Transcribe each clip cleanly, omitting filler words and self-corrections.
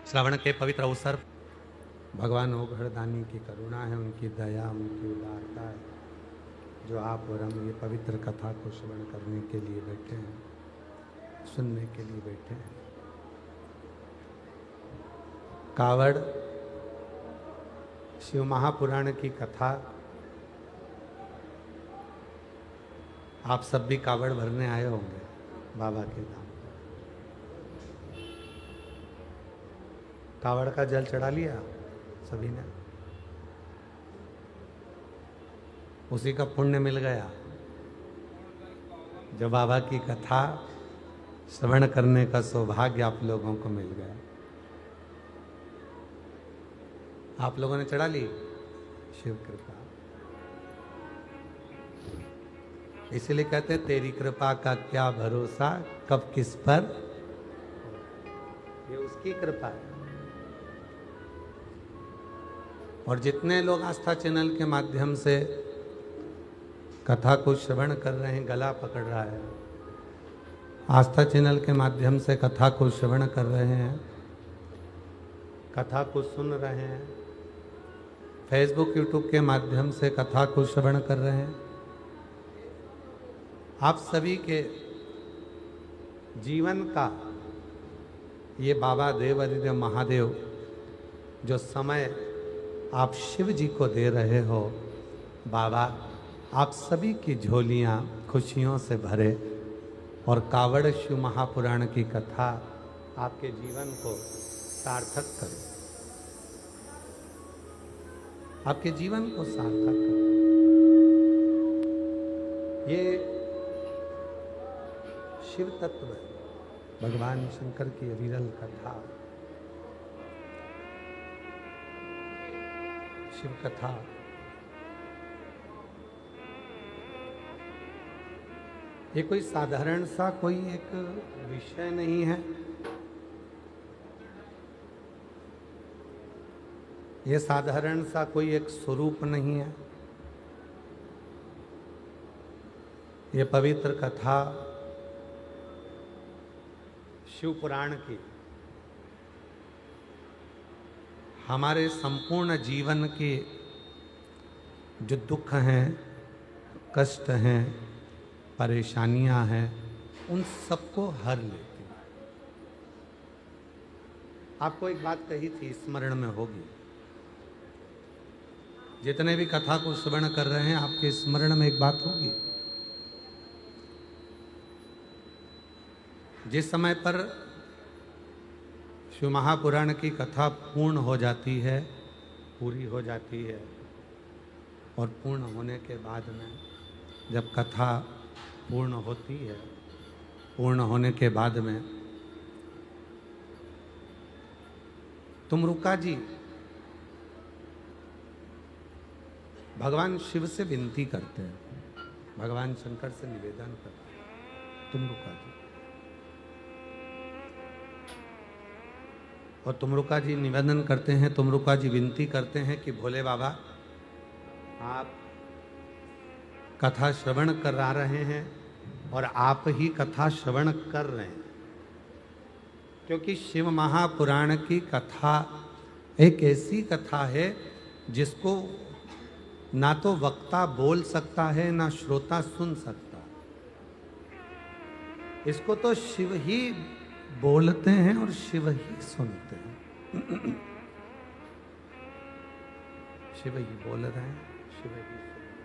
श्रावण के पवित्र अवसर भगवान ओघड़दानी की करुणा है, उनकी दया, उनकी उदारता है जो आप और हम ये पवित्र कथा को श्रवण करने के लिए बैठे हैं, सुनने के लिए बैठे हैं। कावड़ शिव महापुराण की कथा, आप सब भी कावड़ भरने आए होंगे बाबा के धाम। कावड़ का जल चढ़ा लिया सभी ने, उसी का पुण्य मिल गया जो बाबा की कथा श्रवण करने का सौभाग्य आप लोगों को मिल गया। आप लोगों ने चढ़ा ली, शिव कृपा। इसीलिए कहते हैं तेरी कृपा का क्या भरोसा, कब किस पर, ये उसकी कृपा है। और जितने लोग आस्था चैनल के माध्यम से कथा को श्रवण कर रहे हैं, गला पकड़ रहा है, आस्था चैनल के माध्यम से कथा को श्रवण कर रहे हैं, कथा को सुन रहे हैं, फेसबुक यूट्यूब के माध्यम से कथा को श्रवण कर रहे हैं, आप सभी के जीवन का ये बाबा देव अधिदेव महादेव जो समय आप शिव जी को दे रहे हो, बाबा आप सभी की झोलियां खुशियों से भरे और कावड़ शिव महापुराण की कथा आपके जीवन को सार्थक करे, आपके जीवन को सार्थक करे। ये शिव तत्व भगवान शंकर की अविरल कथा, शिव कथा ये कोई साधारण सा कोई एक विषय नहीं है, ये साधारण सा कोई एक स्वरूप नहीं है। ये पवित्र कथा शिव पुराण की हमारे संपूर्ण जीवन के जो दुख हैं, कष्ट हैं, परेशानियां हैं, उन सबको हर लेती है। आपको एक बात कही थी, स्मरण में होगी, जितने भी कथा को श्रवण कर रहे हैं आपके स्मरण में एक बात होगी। जिस समय पर शिव महापुराण की कथा पूर्ण हो जाती है, पूरी हो जाती है, और पूर्ण होने के बाद में जब कथा पूर्ण होती है, पूर्ण होने के बाद में तुमरुका जी भगवान शिव से विनती करते हैं, भगवान शंकर से निवेदन करते हैं, तुमरुका जी। और तुमरुका जी निवेदन करते हैं, तुमरुका जी विनती करते हैं कि भोले बाबा आप कथा श्रवण करा रहे हैं और आप ही कथा श्रवण कर रहे हैं, क्योंकि शिव महापुराण की कथा एक ऐसी कथा है जिसको ना तो वक्ता बोल सकता है ना श्रोता सुन सकता। इसको तो शिव ही बोलते हैं और शिव ही सुनते हैं। शिव ही बोल रहे हैं, शिव ही सुन रहे हैं,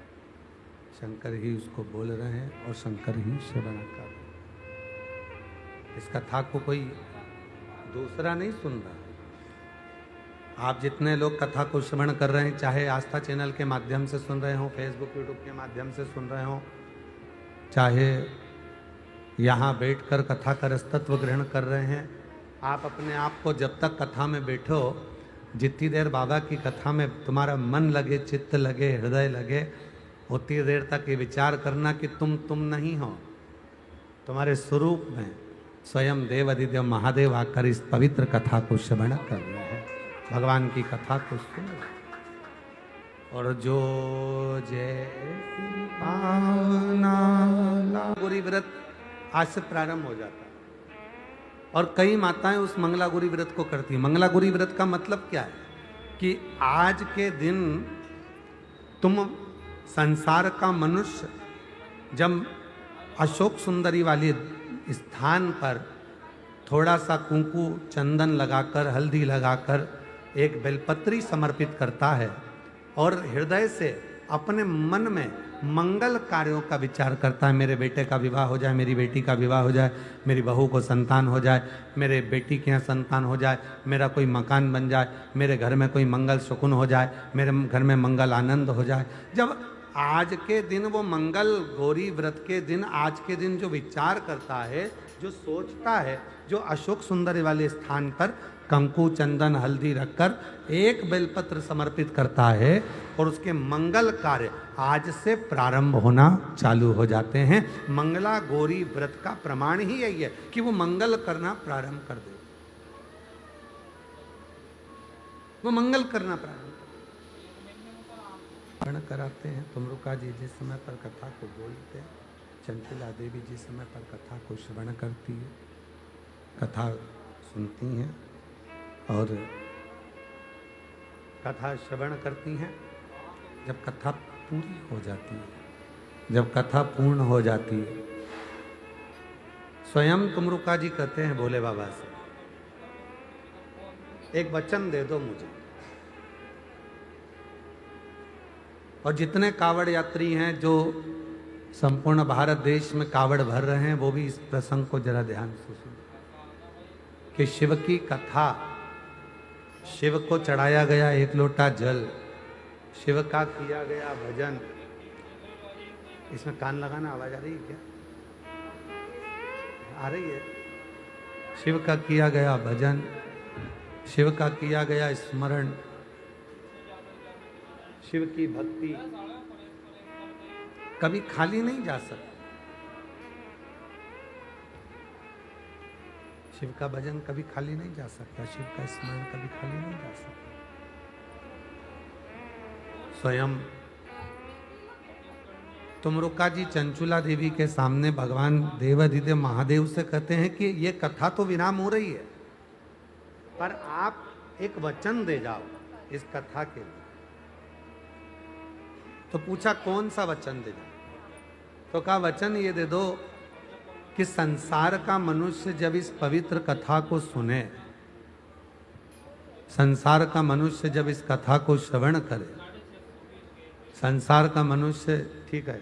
शंकर ही उसको बोल रहे हैं और शंकर ही श्रवण कर रहे हैं। इस कथा को कोई दूसरा नहीं सुन रहा। आप जितने लोग कथा को श्रवण कर रहे हैं, चाहे आस्था चैनल के माध्यम से सुन रहे हो, फेसबुक यूट्यूब के माध्यम से सुन रहे हो, चाहे यहाँ बैठकर कथा का रसतत्व ग्रहण कर रहे हैं, आप अपने आप को जब तक कथा में बैठो, जितनी देर बाबा की कथा में तुम्हारा मन लगे, चित्त लगे, हृदय लगे, उतनी देर तक ये विचार करना कि तुम नहीं हो। तुम्हारे स्वरूप में स्वयं देव अधिदेव महादेव आकर इस पवित्र कथा को श्रवण कर रहे हैं, भगवान की कथा को सुन रहे हैं। और जो जैसी पावना गुरी व्रत आज से प्रारंभ हो जाता है। और कई माताएं उस मंगलागौरी व्रत को करती हैं। मंगलागौरी व्रत का मतलब क्या है कि आज के दिन तुम संसार का मनुष्य जब अशोक सुंदरी वाले स्थान पर थोड़ा सा कुंकू चंदन लगाकर हल्दी लगाकर एक बेलपत्री समर्पित करता है और हृदय से अपने मन में मंगल कार्यों का विचार करता है, मेरे बेटे का विवाह हो जाए, मेरी बेटी का विवाह हो जाए, मेरी बहू को संतान हो जाए, मेरे बेटी के यहाँ संतान हो जाए, मेरा कोई मकान बन जाए, मेरे घर में कोई मंगल सुकुन हो जाए, मेरे घर में मंगल आनंद हो जाए। जब आज के दिन वो मंगल गौरी व्रत के दिन आज के दिन जो विचार करता है, जो सोचता है, जो अशोक सुंदरी वाले स्थान पर कंकु चंदन हल्दी रखकर एक बेलपत्र समर्पित करता है और उसके मंगल कार्य आज से प्रारंभ होना चालू हो जाते हैं। मंगला गौरी व्रत का प्रमाण ही यही है कि वो मंगल करना प्रारंभ कर दे, वो मंगल करना प्रारंभ कराते हैं। तुमरुका जी जिस समय पर कथा को बोलते हैं, चंचला देवी जिस समय पर कथा को श्रवण करती है, कथा सुनती हैं और कथा श्रवण करती हैं। जब कथा पूरी हो जाती है, जब कथा पूर्ण हो जाती है, स्वयं तुमरुका जी कहते हैं भोले बाबा से, एक वचन दे दो मुझे। और जितने कावड़ यात्री हैं जो संपूर्ण भारत देश में कावड़ भर रहे हैं, वो भी इस प्रसंग को जरा ध्यान से सुनो कि शिव की कथा, शिव को चढ़ाया गया एक लोटा जल, शिव का किया गया भजन। इसमें कान लगाना, आवाज आ रही है क्या? आ रही है। शिव का किया गया भजन, शिव का किया गया स्मरण, शिव की भक्ति कभी खाली नहीं जा सकती। शिव का भजन कभी खाली नहीं जा सकता, शिव का स्मरण कभी खाली नहीं जा सकता। स्वयं तुमरुका जी चंचुला देवी के सामने भगवान देवाधिदेव महादेव से कहते हैं कि ये कथा तो विराम हो रही है, पर आप एक वचन दे जाओ इस कथा के लिए। तो पूछा कौन सा वचन दे दो? तो कहा वचन ये दे दो कि संसार का मनुष्य जब इस पवित्र कथा को सुने, संसार का मनुष्य जब इस कथा को श्रवण करे, संसार का मनुष्य, ठीक है,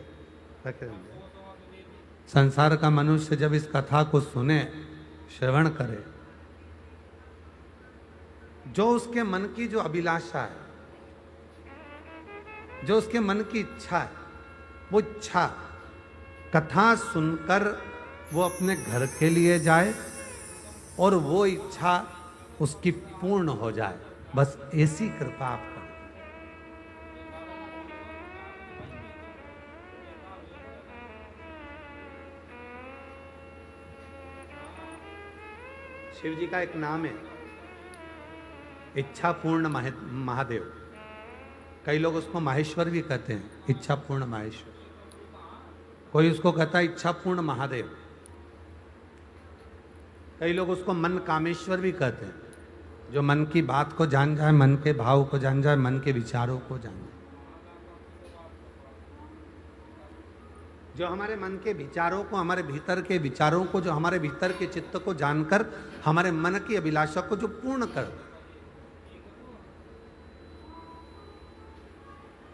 संसार का मनुष्य जब इस कथा को सुने, श्रवण करे, जो उसके मन की जो अभिलाषा है, जो उसके मन की इच्छा है, वो इच्छा कथा सुनकर वो अपने घर के लिए जाए और वो इच्छा उसकी पूर्ण हो जाए। बस ऐसी कृपा आप करें। शिव जी का एक नाम है इच्छा पूर्ण महादेव। कई लोग उसको माहेश्वर भी कहते हैं, इच्छा पूर्ण माहेश्वर। कोई उसको कहता है इच्छा पूर्ण महादेव। कई लोग उसको मन कामेश्वर भी कहते हैं, जो मन की बात को जान जाए, मन के भाव को जान जाए, मन के विचारों को जान जाए, जो हमारे मन के विचारों को, हमारे भीतर के विचारों को, जो हमारे भीतर के चित्त को जानकर हमारे मन की अभिलाषा को जो पूर्ण कर दे।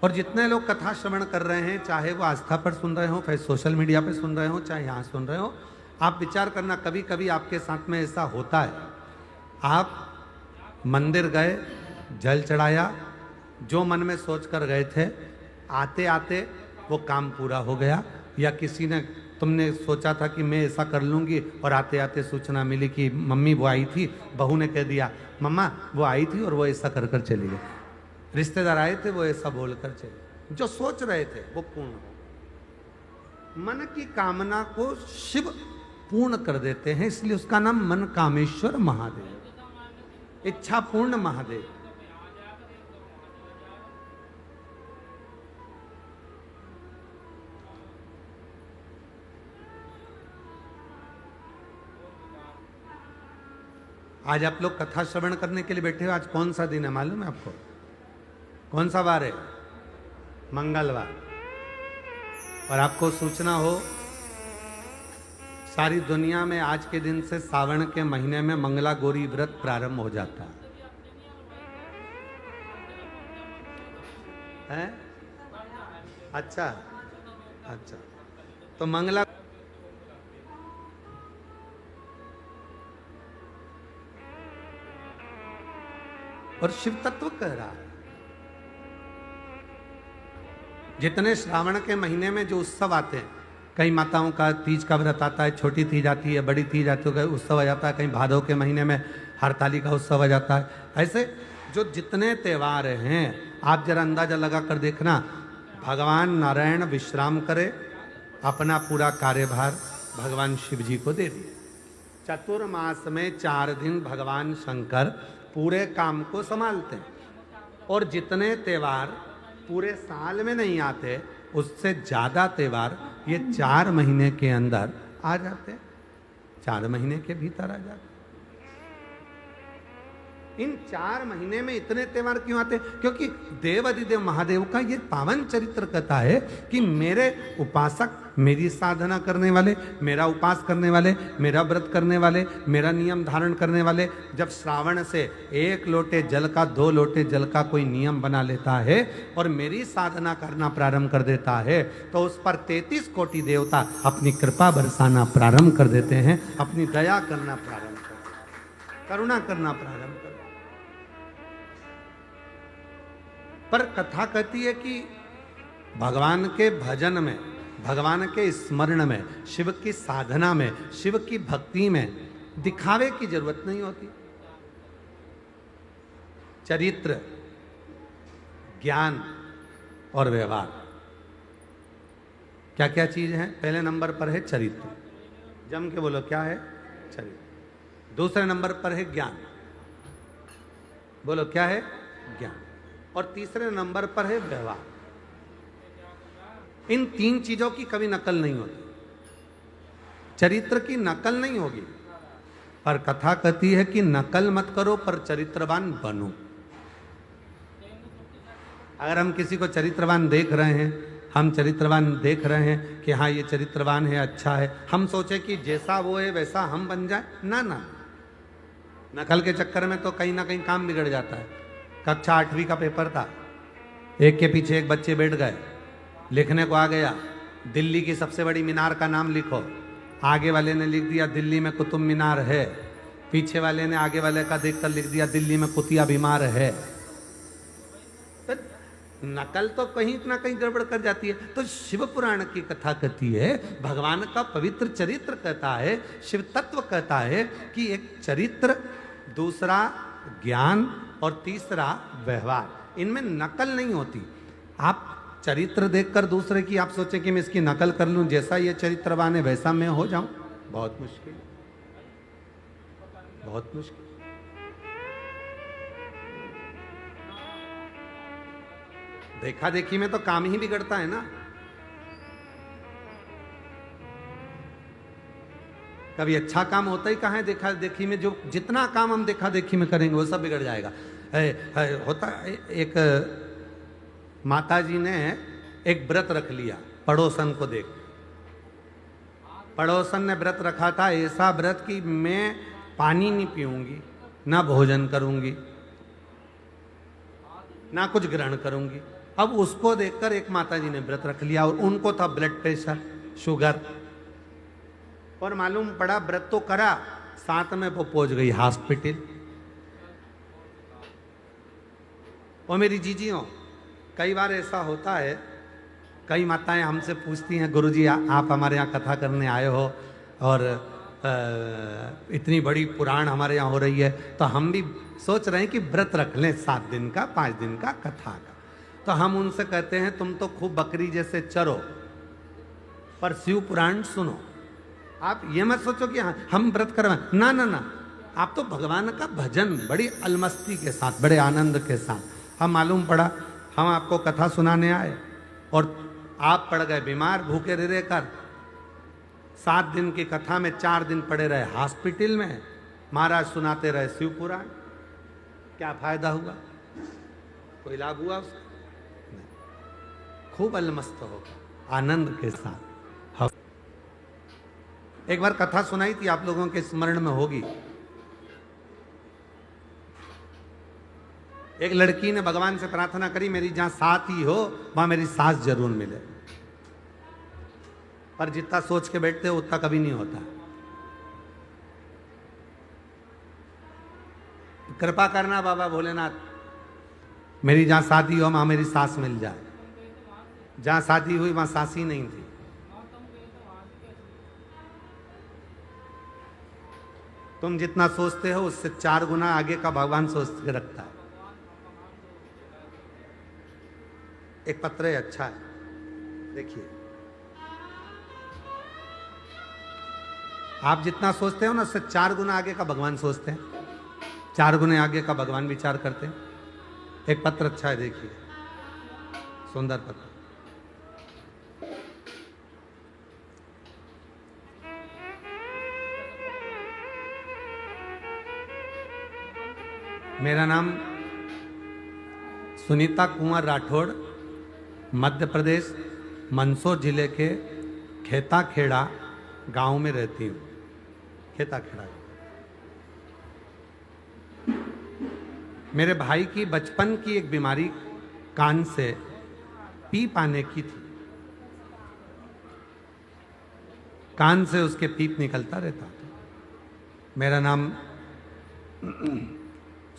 और जितने लोग कथा श्रवण कर रहे हैं, चाहे वो आस्था पर सुन रहे हो, फिर सोशल मीडिया पे सुन रहे हो, चाहे यहाँ सुन रहे हो, आप विचार करना, कभी कभी आपके साथ में ऐसा होता है, आप मंदिर गए, जल चढ़ाया, जो मन में सोच कर गए थे, आते आते वो काम पूरा हो गया, या किसी ने, तुमने सोचा था कि मैं ऐसा कर लूँगी और आते आते सूचना मिली कि मम्मी वो आई थी, बहू ने कह दिया मम्मा वो आई थी और वो ऐसा कर कर चली गई, रिश्तेदार आए थे वो ऐसा बोलकर चले। जो सोच रहे थे वो पूर्ण हो। मन की कामना को शिव पूर्ण कर देते हैं, इसलिए उसका नाम मन कामेश्वर महादेव, इच्छा पूर्ण महादेव। आज आप लोग कथा श्रवण करने के लिए बैठे हो। आज कौन सा दिन है मालूम है आपको? कौन सा वार है? मंगलवार। और आपको सूचना हो, सारी दुनिया में आज के दिन से सावन के महीने में मंगला गौरी व्रत प्रारंभ हो जाता है? अच्छा अच्छा, तो मंगला और शिव तत्व कह रहा है, जितने श्रावण के महीने में जो उत्सव आते हैं, कई माताओं का तीज का व्रत आता है, छोटी तीज आती है, बड़ी तीज आती है, उत्सव आ जाता है, कहीं भादव के महीने में हरताली का उत्सव आ जाता है। ऐसे जो जितने त्यौहार हैं, आप जरा अंदाजा लगा कर देखना, भगवान नारायण विश्राम करे, अपना पूरा कार्यभार भगवान शिव जी को दे दिए। चतुर्मास में 4 दिन भगवान शंकर पूरे काम को संभालते हैं, और जितने त्यौहार पूरे साल में नहीं आते, उससे ज्यादा त्यौहार ये 4 महीने के अंदर आ जाते हैं, 4 महीने के भीतर आ जाते। इन 4 महीने में इतने त्यौहार क्यों आते? क्योंकि देव अधिदेव महादेव का ये पावन चरित्र कहता है कि मेरे उपासक, मेरी साधना करने वाले, मेरा उपास करने वाले, मेरा व्रत करने वाले, मेरा नियम धारण करने वाले, जब श्रावण से 1 लोटे जल का, 2 लोटे जल का कोई नियम बना लेता है और मेरी साधना करना प्रारंभ कर देता है, तो उस पर 33 कोटि देवता अपनी कृपा बरसाना प्रारंभ कर देते हैं, अपनी दया करना प्रारंभ कर, करुणा करना प्रारंभ कर। पर कथा कहती है कि भगवान के भजन में, भगवान के स्मरण में, शिव की साधना में, शिव की भक्ति में दिखावे की जरूरत नहीं होती। चरित्र, ज्ञान और व्यवहार, क्या क्या चीज है? पहले नंबर पर है चरित्र, जम के बोलो क्या है? चरित्र। दूसरे नंबर पर है ज्ञान, बोलो क्या है? ज्ञान। और तीसरे नंबर पर है व्यवहार। इन 3 चीजों की कभी नकल नहीं होती। चरित्र की नकल नहीं होगी, पर कथा कहती है कि नकल मत करो, पर चरित्रवान बनो। अगर हम किसी को चरित्रवान देख रहे हैं, हम चरित्रवान देख रहे हैं कि हाँ ये चरित्रवान है, अच्छा है, हम सोचे कि जैसा वो है वैसा हम बन जाए, ना ना, नकल के चक्कर में तो कहीं ना कहीं काम बिगड़ जाता है। कक्षा 8वीं का पेपर था, एक के पीछे एक बच्चे बैठ गए, लिखने को आ गया दिल्ली की सबसे बड़ी मीनार का नाम लिखो। आगे वाले ने लिख दिया दिल्ली में कुतुब मीनार है, पीछे वाले ने आगे वाले का देखकर लिख दिया दिल्ली में कुतिया बीमार है। तो नकल तो कहीं ना कहीं गड़बड़ कर जाती है। तो शिव पुराण की कथा कहती है, भगवान का पवित्र चरित्र कहता है, शिव तत्व कहता है कि एक चरित्र, दूसरा ज्ञान और तीसरा व्यवहार, इनमें नकल नहीं होती। आप चरित्र देखकर दूसरे की आप सोचें कि मैं इसकी नकल कर लूं, जैसा ये चरित्रवान है वैसा मैं हो जाऊं, बहुत मुश्किल, बहुत मुश्किल। देखा देखी में तो काम ही बिगड़ता है ना। कभी अच्छा काम होता ही कहाँ है? देखा देखी में जो जितना काम हम देखा देखी में करेंगे वो सब बिगड़ जाएगा। होता एक माता जी ने एक व्रत रख लिया पड़ोसन को देख। पड़ोसन ने व्रत रखा था, ऐसा व्रत कि मैं पानी नहीं पीऊंगी, ना भोजन करूंगी, ना कुछ ग्रहण करूंगी। अब उसको देखकर एक माता जी ने व्रत रख लिया, और उनको था ब्लड प्रेशर, शुगर, और मालूम पड़ा व्रत तो करा, साथ में वो पहुंच गई हॉस्पिटल। और मेरी जीजियों, कई बार ऐसा होता है, कई माताएं हमसे पूछती हैं, गुरुजी आप हमारे यहाँ कथा करने आए हो और इतनी बड़ी पुराण हमारे यहाँ हो रही है, तो हम भी सोच रहे हैं कि व्रत रख लें 7 दिन का, 5 दिन का कथा का। तो हम उनसे कहते हैं तुम तो खूब बकरी जैसे चरो, पर शिव पुराण सुनो। आप ये मत सोचो कि हम व्रत करवाएं, ना ना ना, आप तो भगवान का भजन बड़ी अलमस्ती के साथ, बड़े आनंद के साथ। हम मालूम पड़ा हम आपको कथा सुनाने आए और आप पड़ गए बीमार, भूखे रह कर। 7 दिन की कथा में 4 दिन पड़े रहे हॉस्पिटल में, महाराज सुनाते रहे शिव पुराण, क्या फायदा हुआ? कोई लाभ हुआ उसका? नहीं। खूब अलमस्त होगा आनंद के साथ। एक बार कथा सुनाई थी, आप लोगों के स्मरण में होगी। एक लड़की ने भगवान से प्रार्थना करी, मेरी जहां साथ ही हो वहां मेरी सास जरूर मिले। पर जितना सोच के बैठते हो उतना कभी नहीं होता। कृपा करना बाबा भोलेनाथ, मेरी जहां शादी हो वहां मेरी सास मिल जाए। जहां शादी हुई वहां सास ही नहीं थी। तुम जितना सोचते हो उससे 4 गुना आगे का भगवान सोच के रखता है। एक पत्र है, अच्छा है, देखिए। आप जितना सोचते हो ना उससे 4 गुना आगे का भगवान सोचते हैं, 4 गुने आगे का भगवान विचार करते हैं। एक पत्र अच्छा है, देखिए, सुंदर पत्र। मेरा नाम सुनीता कुंवर राठौड़, मध्य प्रदेश मंदसौर जिले के खेता खेड़ा गांव में रहती हूँ। खेता खेड़ा। मेरे भाई की बचपन की एक बीमारी कान से पीप आने की थी। कान से उसके पीप निकलता रहता था। मेरा नाम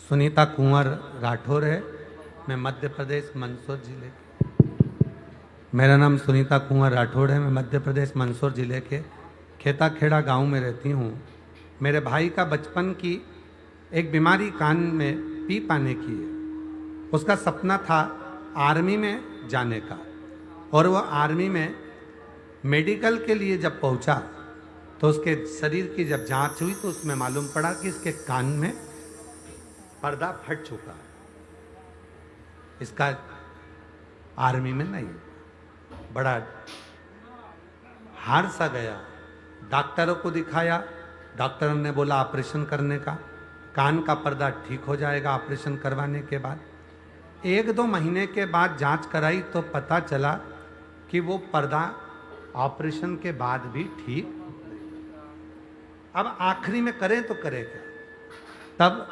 सुनीता कुंवर राठौर है। मैं मध्य प्रदेश मंदसौर जिले मेरा नाम सुनीता कुंवर राठौड़ है। मैं मध्य प्रदेश मंदसौर जिले के खेता खेड़ा गांव में रहती हूँ। मेरे भाई का बचपन की एक बीमारी कान में पीप आने की है। उसका सपना था आर्मी में जाने का, और वो आर्मी में मेडिकल के लिए जब पहुंचा तो उसके शरीर की जब जांच हुई तो उसमें मालूम पड़ा कि इसके कान में पर्दा फट चुका है। इसका आर्मी में नहीं। बड़ा हार सा गया। डॉक्टरों को दिखाया, डॉक्टरों ने बोला ऑपरेशन करने का, कान का पर्दा ठीक हो जाएगा ऑपरेशन करवाने के बाद। 1-2 महीने के बाद जांच कराई तो पता चला कि वो पर्दा ऑपरेशन के बाद भी ठीक। अब आखिरी में करें तो करें क्या? तब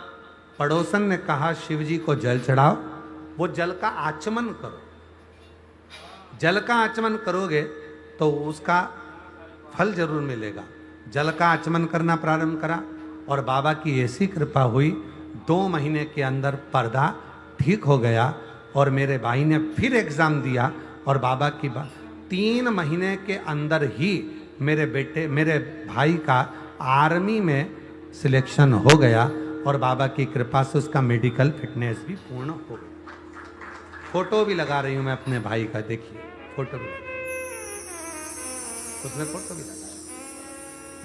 पड़ोसन ने कहा शिव जी को जल चढ़ाओ, वो जल का आचमन करो। जल का आचमन करोगे तो उसका फल जरूर मिलेगा। जल का आचमन करना प्रारंभ करा और बाबा की ऐसी कृपा हुई, 2 महीने के अंदर पर्दा ठीक हो गया। और मेरे भाई ने फिर एग्जाम दिया और बाबा की 3 महीने के अंदर ही मेरे भाई का आर्मी में सिलेक्शन हो गया और बाबा की कृपा से उसका मेडिकल फिटनेस भी पूर्ण हो गया। फोटो भी लगा रही हूं मैं अपने भाई का, देखिए फोटो भी लगा, उसमें फोटो भी लगा।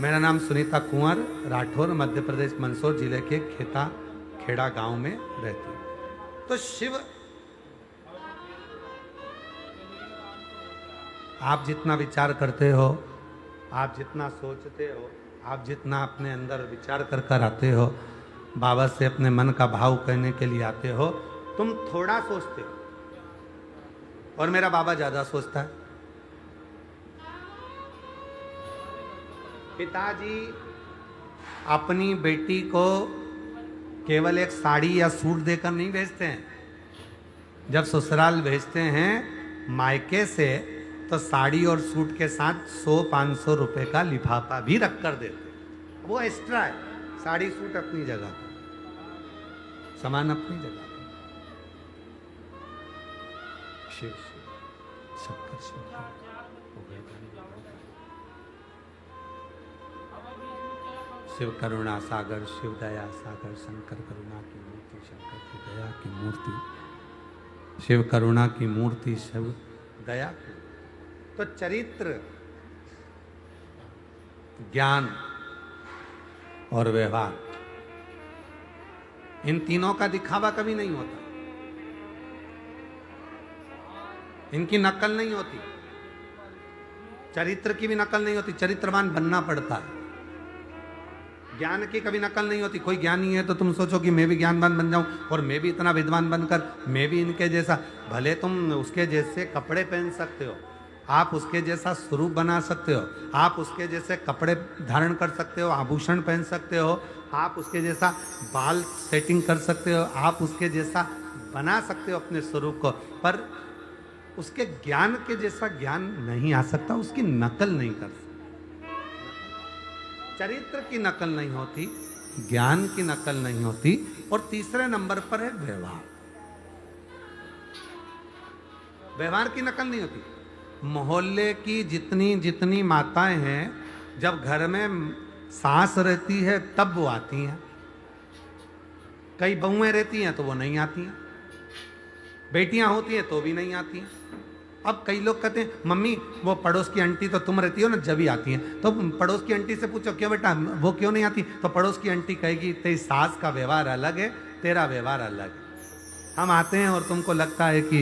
मेरा नाम सुनीता कुंवर राठौर, मध्य प्रदेश मंदसौर जिले के खेता खेड़ा गांव में रहती हूं। तो शिव, आप जितना विचार करते हो, आप जितना सोचते हो, आप जितना अपने अंदर विचार कर कर आते हो, बाबा से अपने मन का भाव कहने के लिए आते हो, तुम थोड़ा सोचते हो और मेरा बाबा ज्यादा सोचता है। पिताजी अपनी बेटी को केवल एक साड़ी या सूट देकर नहीं भेजते हैं। जब ससुराल भेजते हैं मायके से तो साड़ी और सूट के साथ 100-500 रुपए का लिफाफा भी रख कर देते। वो एक्स्ट्रा है। साड़ी सूट अपनी जगह, सामान अपनी जगह। शिव शंकर शिव करुणा सागर, शिव दया सागर, शंकर करुणा की मूर्ति, शंकर की दया की मूर्ति, शिव करुणा की मूर्ति, शिव दया की। तो चरित्र, ज्ञान और व्यवहार, इन तीनों का दिखावा कभी नहीं होता, इनकी नकल नहीं होती। चरित्र की भी नकल नहीं होती, चरित्रवान बनना पड़ता है। ज्ञान की कभी नकल नहीं होती। कोई ज्ञानी है तो तुम सोचो कि मैं भी ज्ञानवान बन जाऊं और मैं भी इतना विद्वान बनकर मैं भी इनके जैसा, भले तुम उसके जैसे कपड़े पहन सकते हो, आप उसके जैसा स्वरूप बना सकते हो, आप उसके जैसे कपड़े धारण कर सकते हो, आभूषण पहन सकते हो, आप उसके जैसा बाल सेटिंग कर सकते हो, आप उसके जैसा बना सकते हो अपने स्वरूप को, पर उसके ज्ञान के जैसा ज्ञान नहीं आ सकता, उसकी नकल नहीं कर सकता। चरित्र की नकल नहीं होती, ज्ञान की नकल नहीं होती। और तीसरे नंबर पर है व्यवहार। व्यवहार की नकल नहीं होती। मोहल्ले की जितनी जितनी माताएं हैं, जब घर में सास रहती है तब वो आती हैं, कई बहुएं रहती हैं तो वो नहीं आती हैं, बेटियां होती हैं तो भी नहीं आती हैं। अब कई लोग कहते हैं मम्मी वो पड़ोस की आंटी तो तुम रहती हो ना जब ही आती हैं, तो पड़ोस की आंटी से पूछो क्यों बेटा वो क्यों नहीं आती, तो पड़ोस की आंटी कहेगी तेरी सास का व्यवहार अलग है, तेरा व्यवहार अलग है। हम आते हैं और तुमको लगता है कि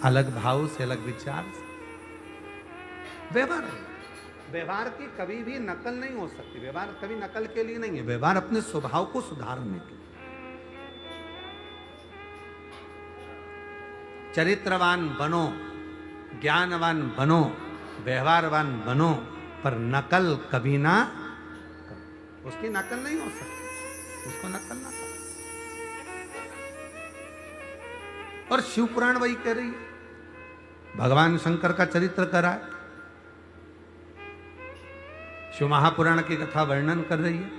अलग भाव से, अलग विचार से। व्यवहार, व्यवहार की कभी भी नकल नहीं हो सकती। व्यवहार कभी नकल के लिए नहीं है, व्यवहार अपने स्वभाव को सुधारने के लिए। चरित्रवान बनो, ज्ञानवान बनो, व्यवहारवान बनो, पर नकल कभी ना करो। उसकी नकल नहीं हो सकती, उसको नकल ना करो। और शिव पुराण वही कह रही है, भगवान शंकर का चरित्र करा है, शिव महापुराण की कथा वर्णन कर रही है।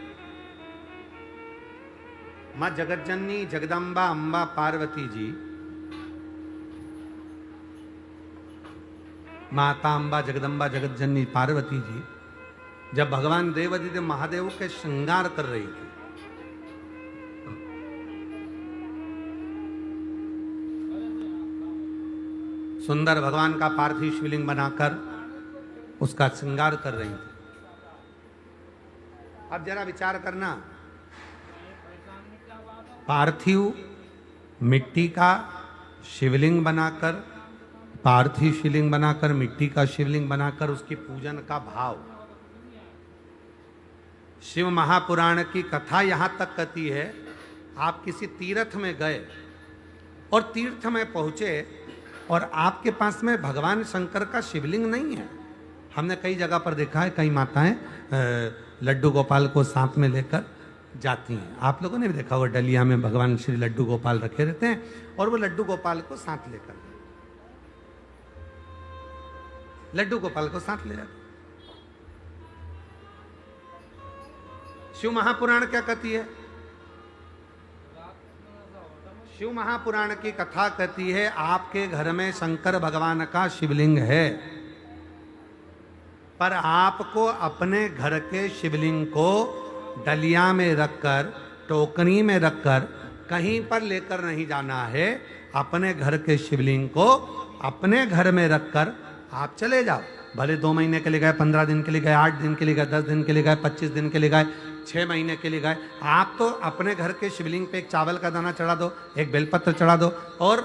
मां जगतजननी जगदम्बा अंबा पार्वती जी, माता अंबा जगदम्बा जगतजननी पार्वती जी जब भगवान देवादिदेव महादेव के श्रृंगार कर रही थी, सुंदर भगवान का पार्थिव शिवलिंग बनाकर उसका श्रृंगार कर रही थी। अब जरा विचार करना, पार्थिव मिट्टी का शिवलिंग बनाकर, पार्थिव शिवलिंग बनाकर, मिट्टी का शिवलिंग बनाकर उसकी पूजन का भाव। शिव महापुराण की कथा यहां तक कहती है, आप किसी तीर्थ में गए और तीर्थ में पहुंचे और आपके पास में भगवान शंकर का शिवलिंग नहीं है। हमने कई जगह पर देखा है, कई माताएं लड्डू गोपाल को साथ में लेकर जाती हैं। आप लोगों ने भी देखा होगा, डलिया में भगवान श्री लड्डू गोपाल रखे रहते हैं और वो लड्डू गोपाल को साथ लेकर, लड्डू गोपाल को साथ ले जाते। शिव महापुराण क्या कहती है? शिव महापुराण की कथा कहती है, आपके घर में शंकर भगवान का शिवलिंग है, पर आपको अपने घर के शिवलिंग को डलिया में रखकर, टोकरी में रखकर कहीं पर लेकर नहीं जाना है। अपने घर के शिवलिंग को अपने घर में रखकर आप चले जाओ। भले 2 महीने के लिए गए, 15 दिन के लिए गए, 8 दिन के लिए गए, 10 दिन के लिए गए, 25 दिन के लिए गए, 6 महीने के लिए गए, आप तो अपने घर के शिवलिंग पे एक चावल का दाना चढ़ा दो, एक बेलपत्र चढ़ा दो और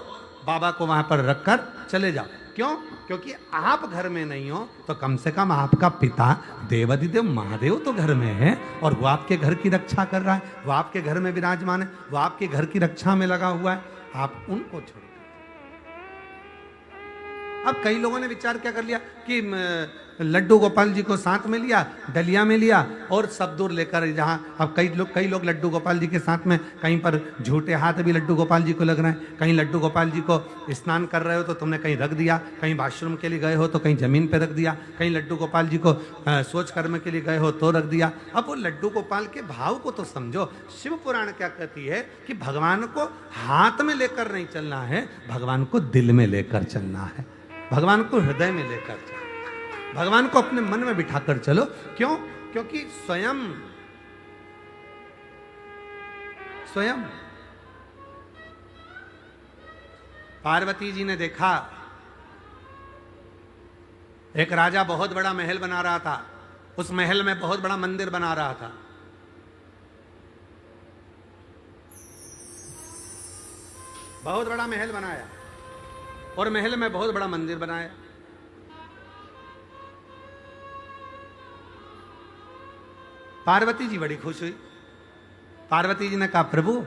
बाबा को वहां पर रखकर चले जाओ। क्यों? क्योंकि आप घर में नहीं हो तो कम से कम आपका पिता देवादिदेव महादेव तो घर में है और वो आपके घर की रक्षा कर रहा है, वो आपके घर में विराजमान है, वो आपके घर की रक्षा में लगा हुआ है। आप उनको छोड़। अब कई लोगों ने विचार क्या कर लिया कि लड्डू गोपाल जी को साथ में लिया, डलिया में लिया और सब दूर लेकर जहाँ, अब कई लोग लड्डू गोपाल जी के साथ में कहीं पर झूठे हाथ भी लड्डू गोपाल जी को लग रहे हैं। कहीं लड्डू गोपाल जी को स्नान कर रहे हो तो तुमने कहीं रख दिया, कहीं वॉशरूम के लिए गए हो तो कहीं जमीन पे रख दिया, कहीं लड्डू गोपाल जी को सोच कर्म के लिए गए हो तो रख दिया। अब वो लड्डू गोपाल के भाव को तो समझो। शिव पुराण क्या कहती है कि भगवान को हाथ में लेकर नहीं चलना है, भगवान को दिल में लेकर चलना है, भगवान को हृदय में लेकर चलो, भगवान को अपने मन में बिठाकर चलो। क्यों? क्योंकि स्वयं पार्वती जी ने देखा, एक राजा बहुत बड़ा महल बना रहा था, उस महल में बहुत बड़ा मंदिर बना रहा था। बहुत बड़ा महल बनाया और महल में बहुत बड़ा मंदिर बनाया। पार्वती जी बड़ी खुश हुई, पार्वती जी ने कहा प्रभु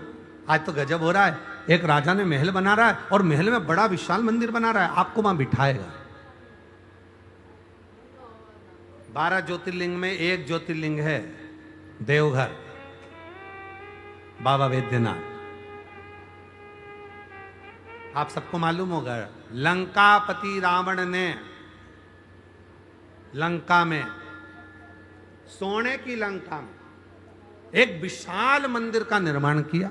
आज तो गजब हो रहा है, एक राजा ने महल बना रहा है और महल में बड़ा विशाल मंदिर बना रहा है, आपको वहां बिठाएगा। 12 ज्योतिर्लिंग में एक ज्योतिर्लिंग है देवघर, बाबा वैद्यनाथ। आप सबको मालूम होगा, लंकापति रावण ने लंका में, सोने की लंका में एक विशाल मंदिर का निर्माण किया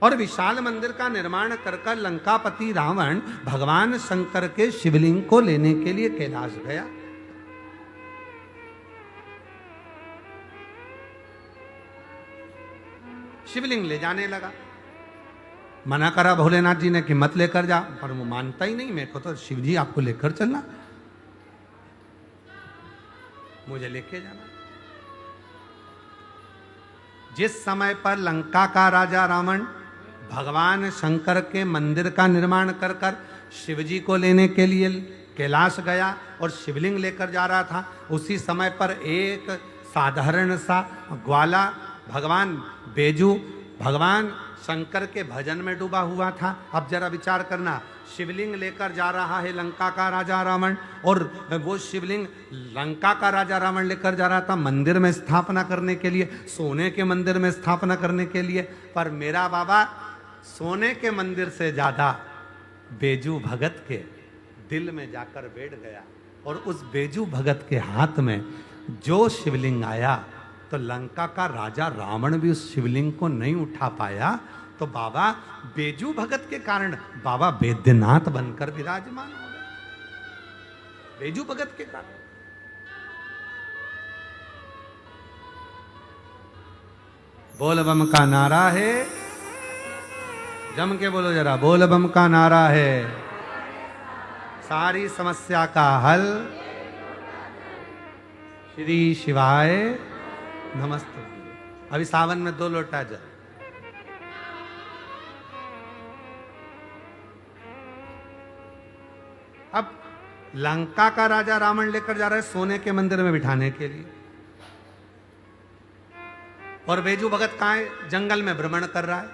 और विशाल मंदिर का निर्माण कर लंकापति रावण भगवान शंकर के शिवलिंग को लेने के लिए कैलाश गया। शिवलिंग ले जाने लगा, मना करा भोलेनाथ जी ने कि मत लेकर जा, पर वो मानता ही नहीं, मेरे को तो शिव जी आपको लेकर चलना, मुझे लेके जाना। जिस समय पर लंका का राजा रावण भगवान शंकर के मंदिर का निर्माण कर शिवजी को लेने के लिए कैलाश गया और शिवलिंग लेकर जा रहा था, उसी समय पर एक साधारण सा ग्वाला भगवान बेजू भगवान शंकर के भजन में डूबा हुआ था। अब जरा विचार करना, शिवलिंग लेकर जा रहा है लंका का राजा रावण, और वो शिवलिंग लंका का राजा रावण लेकर जा रहा था मंदिर में स्थापना करने के लिए, सोने के मंदिर में स्थापना करने के लिए। पर मेरा बाबा सोने के मंदिर से ज्यादा बेजू भगत के दिल में जाकर बैठ गया, और उस बेजू भगत के हाथ में जो शिवलिंग आया तो लंका का राजा रावण भी उस शिवलिंग को नहीं उठा पाया, तो बाबा बेजू भगत के कारण बाबा वैद्यनाथ बनकर विराजमान हो गए, बेजू भगत के कारण। बोल बम का नारा है, जम के बोलो जरा, बोल बम का नारा है, सारी समस्या का हल श्री शिवाय नमस्ते। अभी सावन में 2 लोटा जल। अब लंका का राजा रावण लेकर जा रहा है सोने के मंदिर में बिठाने के लिए, और बेजू भगत कहां है? जंगल में भ्रमण कर रहा है,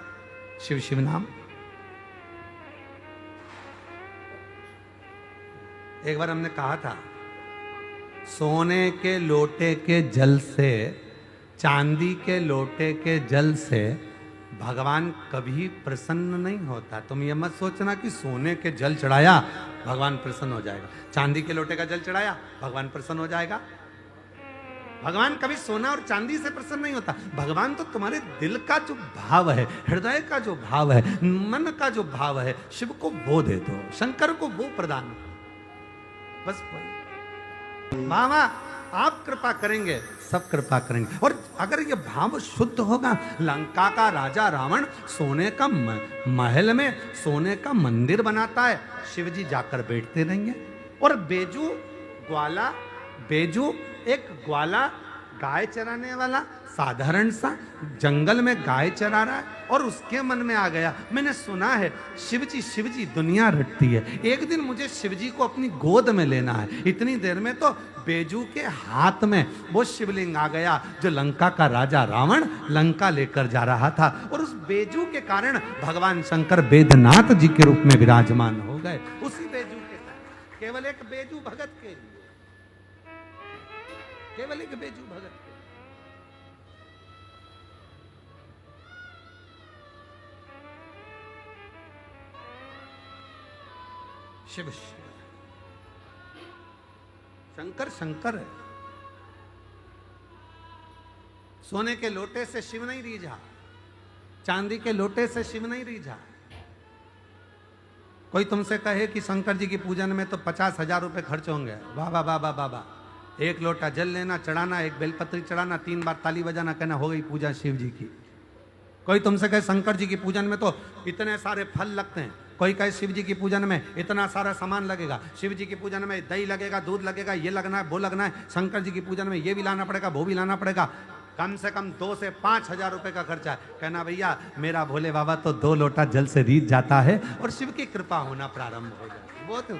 शिव शिव नाम। एक बार हमने कहा था, सोने के लोटे के जल से, चांदी के लोटे के जल से भगवान कभी प्रसन्न नहीं होता। तुम ये मत सोचना कि सोने के जल चढ़ाया भगवान प्रसन्न हो जाएगा, चांदी के लोटे का जल चढ़ाया भगवान प्रसन्न हो जाएगा। भगवान कभी सोना और चांदी से प्रसन्न नहीं होता। भगवान तो तुम्हारे दिल का जो भाव है, हृदय का जो भाव है, मन का जो भाव है, शिव को वो दे दो, शंकर को वो प्रदान करो, बस वही। मामा आप कृपा करेंगे, सब कृपा करेंगे। और अगर ये भाव शुद्ध होगा, लंका का राजा रावण सोने का महल में सोने का मंदिर बनाता है, शिवजी जाकर बैठते रहेंगे, और बेजू ग्वाला, बेजू एक ग्वाला गाय चराने वाला साधारण सा जंगल में गाय चरा रहा है, और उसके मन में आ गया, मैंने सुना है शिवजी दुनिया रटती है, एक दिन मुझे शिवजी को अपनी गोद में लेना है। इतनी देर में तो बेजू के हाथ में वो शिवलिंग आ गया जो लंका का राजा रावण लंका लेकर जा रहा था, और उस बेजू के कारण भगवान शंकर वैद्यनाथ जी के रूप में विराजमान हो गए। उसी बेजू के कारण, केवल एक बेजू भगत के लिए, केवल एक बेजू भगत के। शिव शिव, शंकर शंकर है। सोने के लोटे से शिव नहीं रीझा, चांदी के लोटे से शिव नहीं रीझा। कोई तुमसे कहे कि शंकर जी की पूजन में तो 50,000 रुपए खर्च होंगे, बाबा बाबा बाबा, एक लोटा जल लेना, चढ़ाना, एक बेलपत्री चढ़ाना, 3 बार ताली बजाना, कहना हो गई पूजा शिव जी की। कोई तुमसे कहे शंकर जी की पूजन में तो इतने सारे फल लगते हैं, कोई कहे शिव जी की पूजन में इतना सारा सामान लगेगा, शिव जी की पूजन में दही लगेगा, दूध लगेगा, ये लगना है, वो लगना है, शंकर जी की पूजन में ये भी लाना पड़ेगा, वो भी लाना पड़ेगा, कम से कम 2 से 5,000 रुपए का खर्चा है। कहना भैया मेरा भोले बाबा तो 2 लोटा जल से रीझ जाता है और शिव की कृपा होना प्रारंभ हो जाती है। बहुत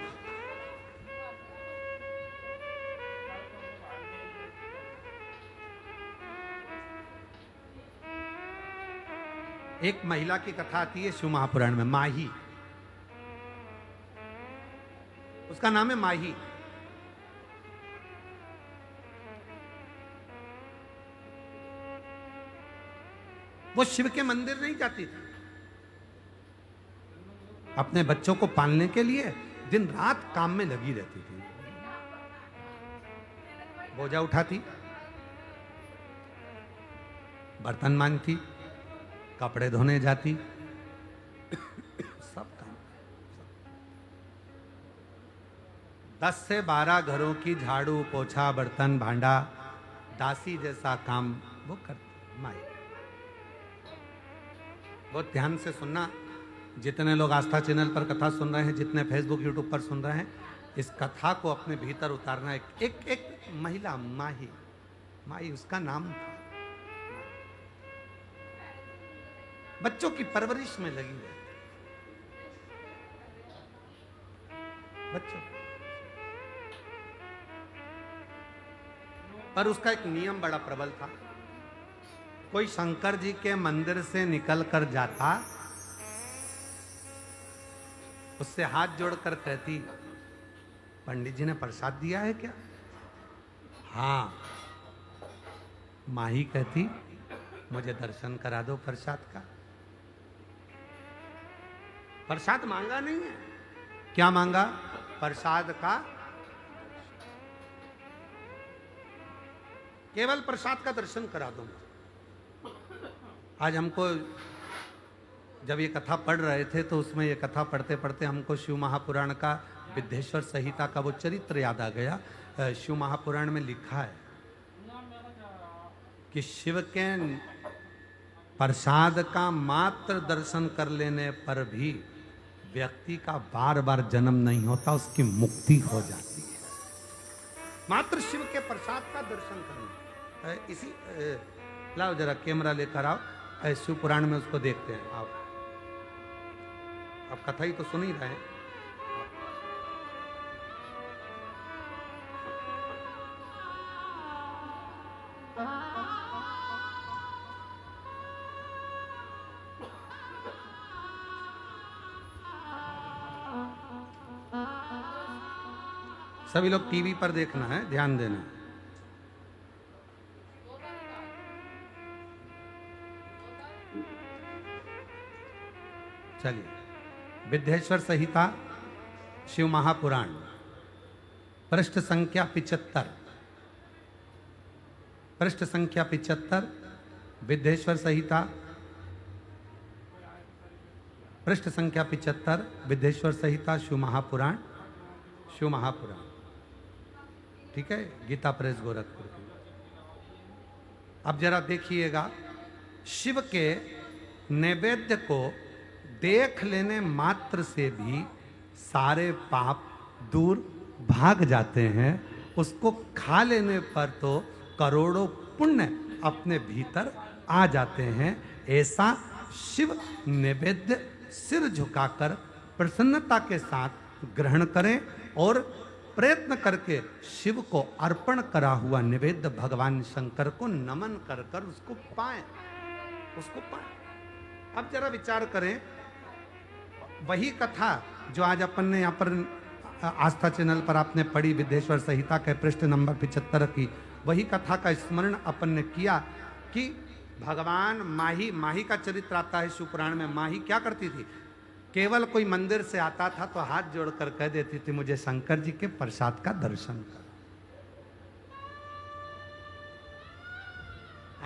एक महिला की कथा आती है शिव महापुराण में, माही। उसका नाम है माही। वो शिव के मंदिर नहीं जाती थी, अपने बच्चों को पालने के लिए दिन रात काम में लगी रहती थी। बोझा उठाती, बर्तन मांजती, कपड़े धोने जाती, सब काम। 10 से 12 घरों की झाड़ू पोछा बर्तन भांडा दासी जैसा काम वो करती माई। बहुत ध्यान से सुनना, जितने लोग आस्था चैनल पर कथा सुन रहे हैं, जितने फेसबुक यूट्यूब पर सुन रहे हैं, इस कथा को अपने भीतर उतारना। एक महिला माही, माही उसका नाम था। बच्चों की परवरिश में लगी रहती, बच्चों। पर उसका एक नियम बड़ा प्रबल था। कोई शंकर जी के मंदिर से निकल कर जाता, उससे हाथ जोड़कर कहती, पंडित जी ने प्रसाद दिया है क्या? हाँ। माही कहती, मुझे दर्शन करा दो प्रसाद का। प्रसाद मांगा नहीं है, क्या मांगा? प्रसाद का, केवल प्रसाद का दर्शन करा दो। आज हमको जब ये कथा पढ़ रहे थे तो उसमें ये कथा पढ़ते पढ़ते हमको शिव महापुराण का विद्धेश्वर संहिता का वो चरित्र याद आ गया। शिव महापुराण में लिखा है कि शिव के प्रसाद का मात्र दर्शन कर लेने पर भी व्यक्ति का बार बार जन्म नहीं होता, उसकी मुक्ति हो जाती है। मात्र शिव के प्रसाद का दर्शन करना। इसी लाओ जरा कैमरा लेकर आओ, शिव पुराण में उसको देखते हैं। आप कथा ही तो सुन ही रहे हैं। सभी लोग टीवी पर देखना है, ध्यान देना। चलिए, विद्धेश्वर संहिता शिव महापुराण पृष्ठ संख्या 75, पृष्ठ संख्या 75 विद्धेश्वर संहिता पृष्ठ संख्या 75 विद्धेश्वर संहिता शिव महापुराण, शिव महापुराण। ठीक है, गीता प्रेस गोरखपुर की। अब जरा देखिएगा, शिव के नैवेद्य को देख लेने मात्र से भी सारे पाप दूर भाग जाते हैं। उसको खा लेने पर तो करोड़ों पुण्य अपने भीतर आ जाते हैं। ऐसा शिव नैवेद्य सिर झुकाकर प्रसन्नता के साथ ग्रहण करें और प्रयत्न करके शिव को अर्पण करा हुआ नैवेद्य भगवान शंकर को नमन कर कर उसको पाएं, उसको पाएं। अब जरा विचार करें, वही कथा जो आज अपन ने यहाँ पर आस्था चैनल पर आपने पढ़ी, विद्धेश्वर संहिता के पृष्ठ नंबर 75 की, वही कथा का स्मरण अपन ने किया कि भगवान माही का चरित्र आता है शिव पुराण में। माही क्या करती थी? केवल कोई मंदिर से आता था तो हाथ जोड़कर कह देती थी, मुझे शंकर जी के प्रसाद का दर्शन कर।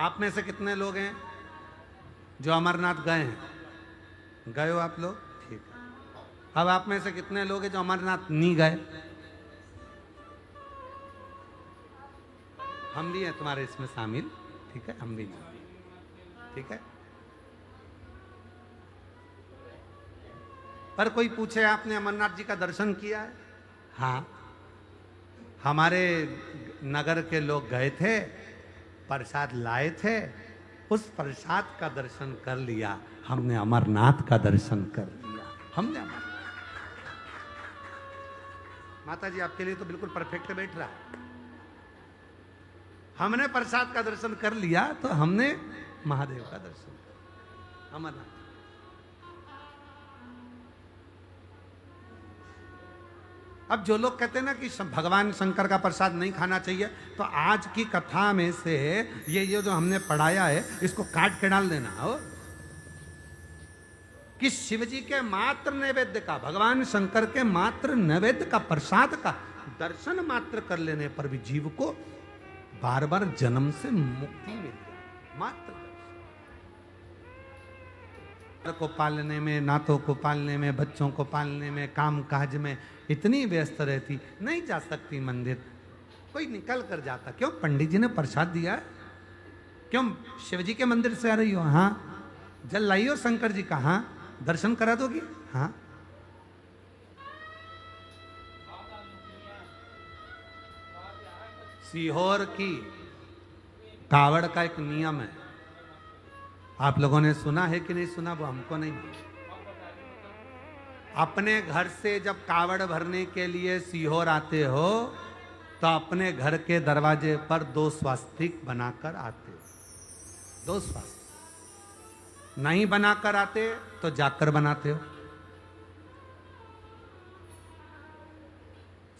आप में से कितने लोग हैं जो अमरनाथ गए हैं? गए हो आप लोग? ठीक है। अब आप में से कितने लोग हैं जो अमरनाथ नहीं गए? हम भी हैं तुम्हारे इसमें शामिल, ठीक है, हम भी नहीं, ठीक है। पर कोई पूछे आपने अमरनाथ जी का दर्शन किया है? हाँ, हमारे नगर के लोग गए थे, प्रसाद लाए थे, उस प्रसाद का दर्शन कर लिया, हमने अमरनाथ का दर्शन कर लिया, हमने अमरनाथ। माता जी आपके लिए तो बिल्कुल परफेक्ट बैठ रहा है। हमने प्रसाद का दर्शन कर लिया तो हमने महादेव का दर्शन। अमरनाथ। अब जो लोग कहते हैं ना कि भगवान शंकर का प्रसाद नहीं खाना चाहिए, तो आज की कथा में से ये जो हमने पढ़ाया है इसको काट के डाल देना हो कि शिव जी के मात्र नैवेद्य का, भगवान शंकर के मात्र नैवेद्य का, प्रसाद का दर्शन मात्र कर लेने पर भी जीव को बार बार जन्म से मुक्ति मिल जाए। मात्र को पालने में, नातों को पालने में, बच्चों को पालने में, काम काज में इतनी व्यस्त रहती, नहीं जा सकती मंदिर, कोई निकल कर जाता। क्यों? पंडित जी ने प्रसाद दिया। क्यों शिव जी के मंदिर से आ रही हो? हाँ। जल लाई हो शंकर जी का? हाँ। दर्शन करा दोगी? हाँ। सीहोर की कावड़ का एक नियम है, आप लोगों ने सुना है कि नहीं सुना वो हमको नहीं। अपने घर से जब कावड़ भरने के लिए सीहोर आते हो तो अपने घर के दरवाजे पर 2 स्वास्तिक बनाकर आते हो। 2 स्वास्तिक नहीं बनाकर आते तो जाकर बनाते हो।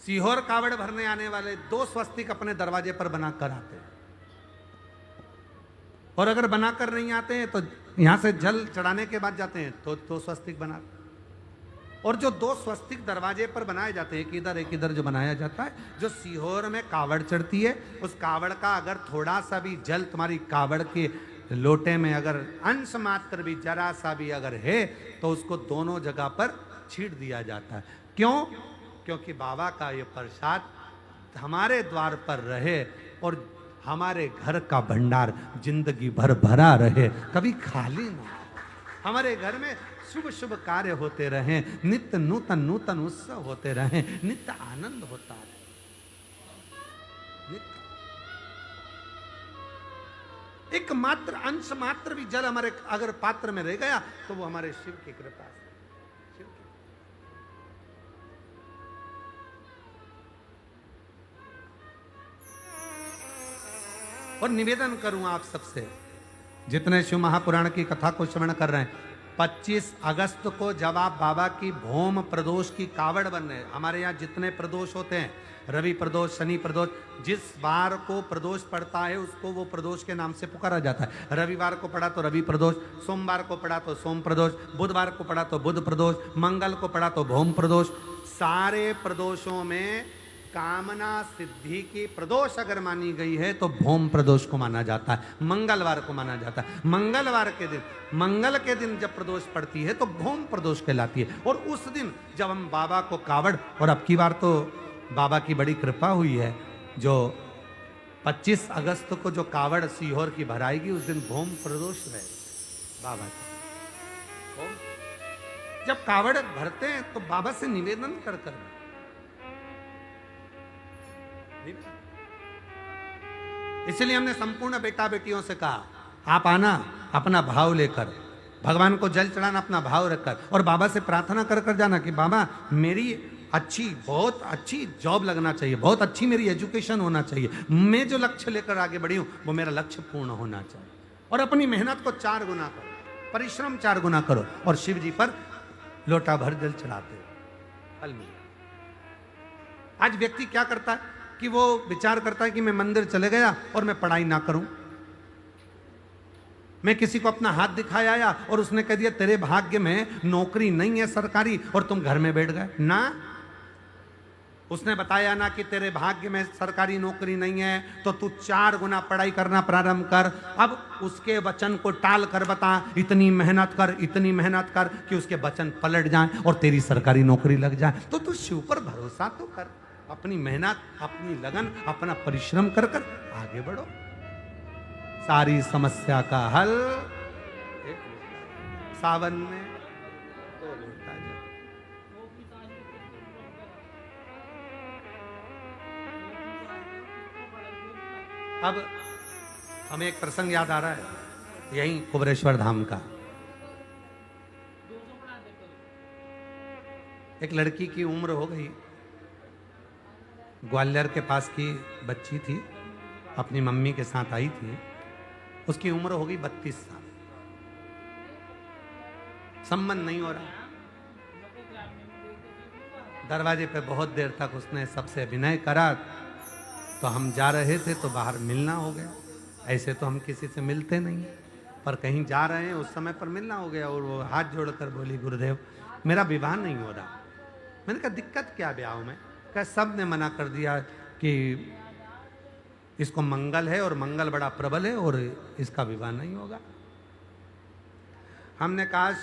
सीहोर कावड़ भरने आने वाले 2 स्वस्तिक अपने दरवाजे पर बनाकर आते हैं, और अगर बनाकर नहीं आते हैं तो यहां से जल चढ़ाने के बाद जाते हैं तो 2 स्वस्तिक बनाते। और जो 2 स्वस्तिक दरवाजे पर बनाए जाते हैं, एक इधर जो बनाया जाता है, जो सीहोर में कावड़ चढ़ती है, उस कावड़ का अगर थोड़ा सा भी जल तुम्हारी कावड़ के लोटे में अगर अंश मात्र भी, जरा सा भी अगर है, तो उसको दोनों जगह पर छीट दिया जाता है। क्यों? क्योंकि बाबा का ये प्रसाद हमारे द्वार पर रहे और हमारे घर का भंडार जिंदगी भर भरा रहे, कभी खाली ना। हमारे घर में शुभ शुभ कार्य होते रहे, नित्य नूतन नूतन उत्सव होते रहे, नित्य आनंद होता है। एक मात्र अंश मात्र भी जल हमारे अगर पात्र में रह गया तो वो हमारे शिव की कृपा से। और निवेदन करूं आप सबसे, जितने शिव महापुराण की कथा को श्रवण कर रहे हैं, 25 अगस्त को जब आप बाबा की भौम प्रदोष की कावड़ बन रहे हैं, हमारे यहाँ जितने प्रदोष होते हैं, रवि प्रदोष, शनि प्रदोष, जिस बार को प्रदोष पड़ता है उसको वो प्रदोष के नाम से पुकारा जाता है। रविवार को पड़ा तो रवि प्रदोष, सोमवार को पड़ा तो सोम प्रदोष, बुधवार को पड़ा तो बुध प्रदोष, मंगल को पड़ा तो भौम प्रदोष। सारे प्रदोषों में कामना सिद्धि की प्रदोष अगर मानी गई है तो भौम प्रदोष को माना जाता है, मंगलवार को माना जाता है। मंगलवार के दिन, मंगल के दिन जब प्रदोष पड़ती है तो भौम प्रदोष कहलाती है। और उस दिन जब हम बाबा को कावड़, और अब की बार तो बाबा की बड़ी कृपा हुई है, जो 25 अगस्त को जो कावड़ सीहोर की भराएगी उस दिन भौम प्रदोष रहे बाबा की। जब कावड़ भरते हैं तो बाबा से निवेदन कर कर, इसलिए हमने संपूर्ण बेटा बेटियों से कहा, आप आना अपना भाव लेकर, भगवान को जल चढ़ाना अपना भाव रखकर, और बाबा से प्रार्थना कर कर जाना कि बाबा मेरी अच्छी, बहुत अच्छी जॉब लगना चाहिए, बहुत अच्छी मेरी एजुकेशन होना चाहिए, मैं जो लक्ष्य लेकर आगे बढ़ी हूं वो मेरा लक्ष्य पूर्ण होना चाहिए। और अपनी मेहनत को 4 गुना करो, परिश्रम 4 गुना करो, और शिव जी पर लोटा भर जल चढ़ाते हो, फल मिलेगा। आज व्यक्ति क्या करता है कि वो विचार करता है कि मैं मंदिर चले गया और मैं पढ़ाई ना करूं, मैं किसी को अपना हाथ दिखाया आया और उसने कह दिया तेरे भाग्य में नौकरी नहीं है सरकारी और तुम घर में बैठ गए ना। उसने बताया ना कि तेरे भाग्य में सरकारी नौकरी नहीं है तो तू 4 गुना पढ़ाई करना प्रारंभ कर। अब उसके वचन को टाल कर बता, इतनी मेहनत कर, इतनी मेहनत कर कि उसके वचन पलट जाएं और तेरी सरकारी नौकरी लग जाए। तो तू शिव पर भरोसा तो कर, अपनी मेहनत, अपनी लगन, अपना परिश्रम कर कर आगे बढ़ो। सारी समस्या का हल सावन में तो होता है। अब हमें एक प्रसंग याद आ रहा है, यही कुबरेश्वर धाम का। एक लड़की की उम्र हो गई, ग्वालियर के पास की बच्ची थी, अपनी मम्मी के साथ आई थी, उसकी उम्र हो गई 32 साल। संबंध नहीं हो रहा। दरवाजे पे बहुत देर तक उसने सबसे अभिनय करा, तो हम जा रहे थे तो बाहर मिलना हो गया। ऐसे तो हम किसी से मिलते नहीं, पर कहीं जा रहे हैं उस समय पर मिलना हो गया। और वो हाथ जोड़कर बोली, गुरुदेव मेरा विवाह नहीं हो रहा। मैंने कहा दिक्कत क्या ब्याह में? कहा सब ने मना कर दिया कि इसको मंगल है और मंगल बड़ा प्रबल है और इसका विवाह नहीं होगा। हमने कहा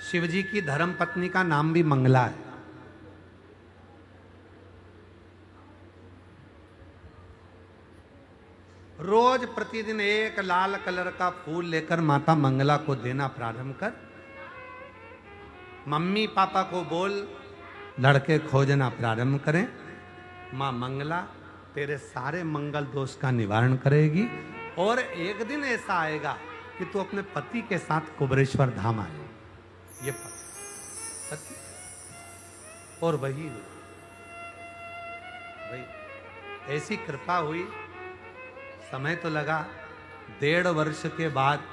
शिवजी की धर्म पत्नी का नाम भी मंगला है। रोज प्रतिदिन एक लाल कलर का फूल लेकर माता मंगला को देना प्रारंभ कर। मम्मी पापा को बोल लड़के खोजना प्रारंभ करें। मां मंगला तेरे सारे मंगल दोष का निवारण करेगी और एक दिन ऐसा आएगा कि तू अपने पति के साथ कुबरेश्वर धाम आए। ये पति और वही ऐसी कृपा हुई। समय तो लगा, 1.5 वर्ष के बाद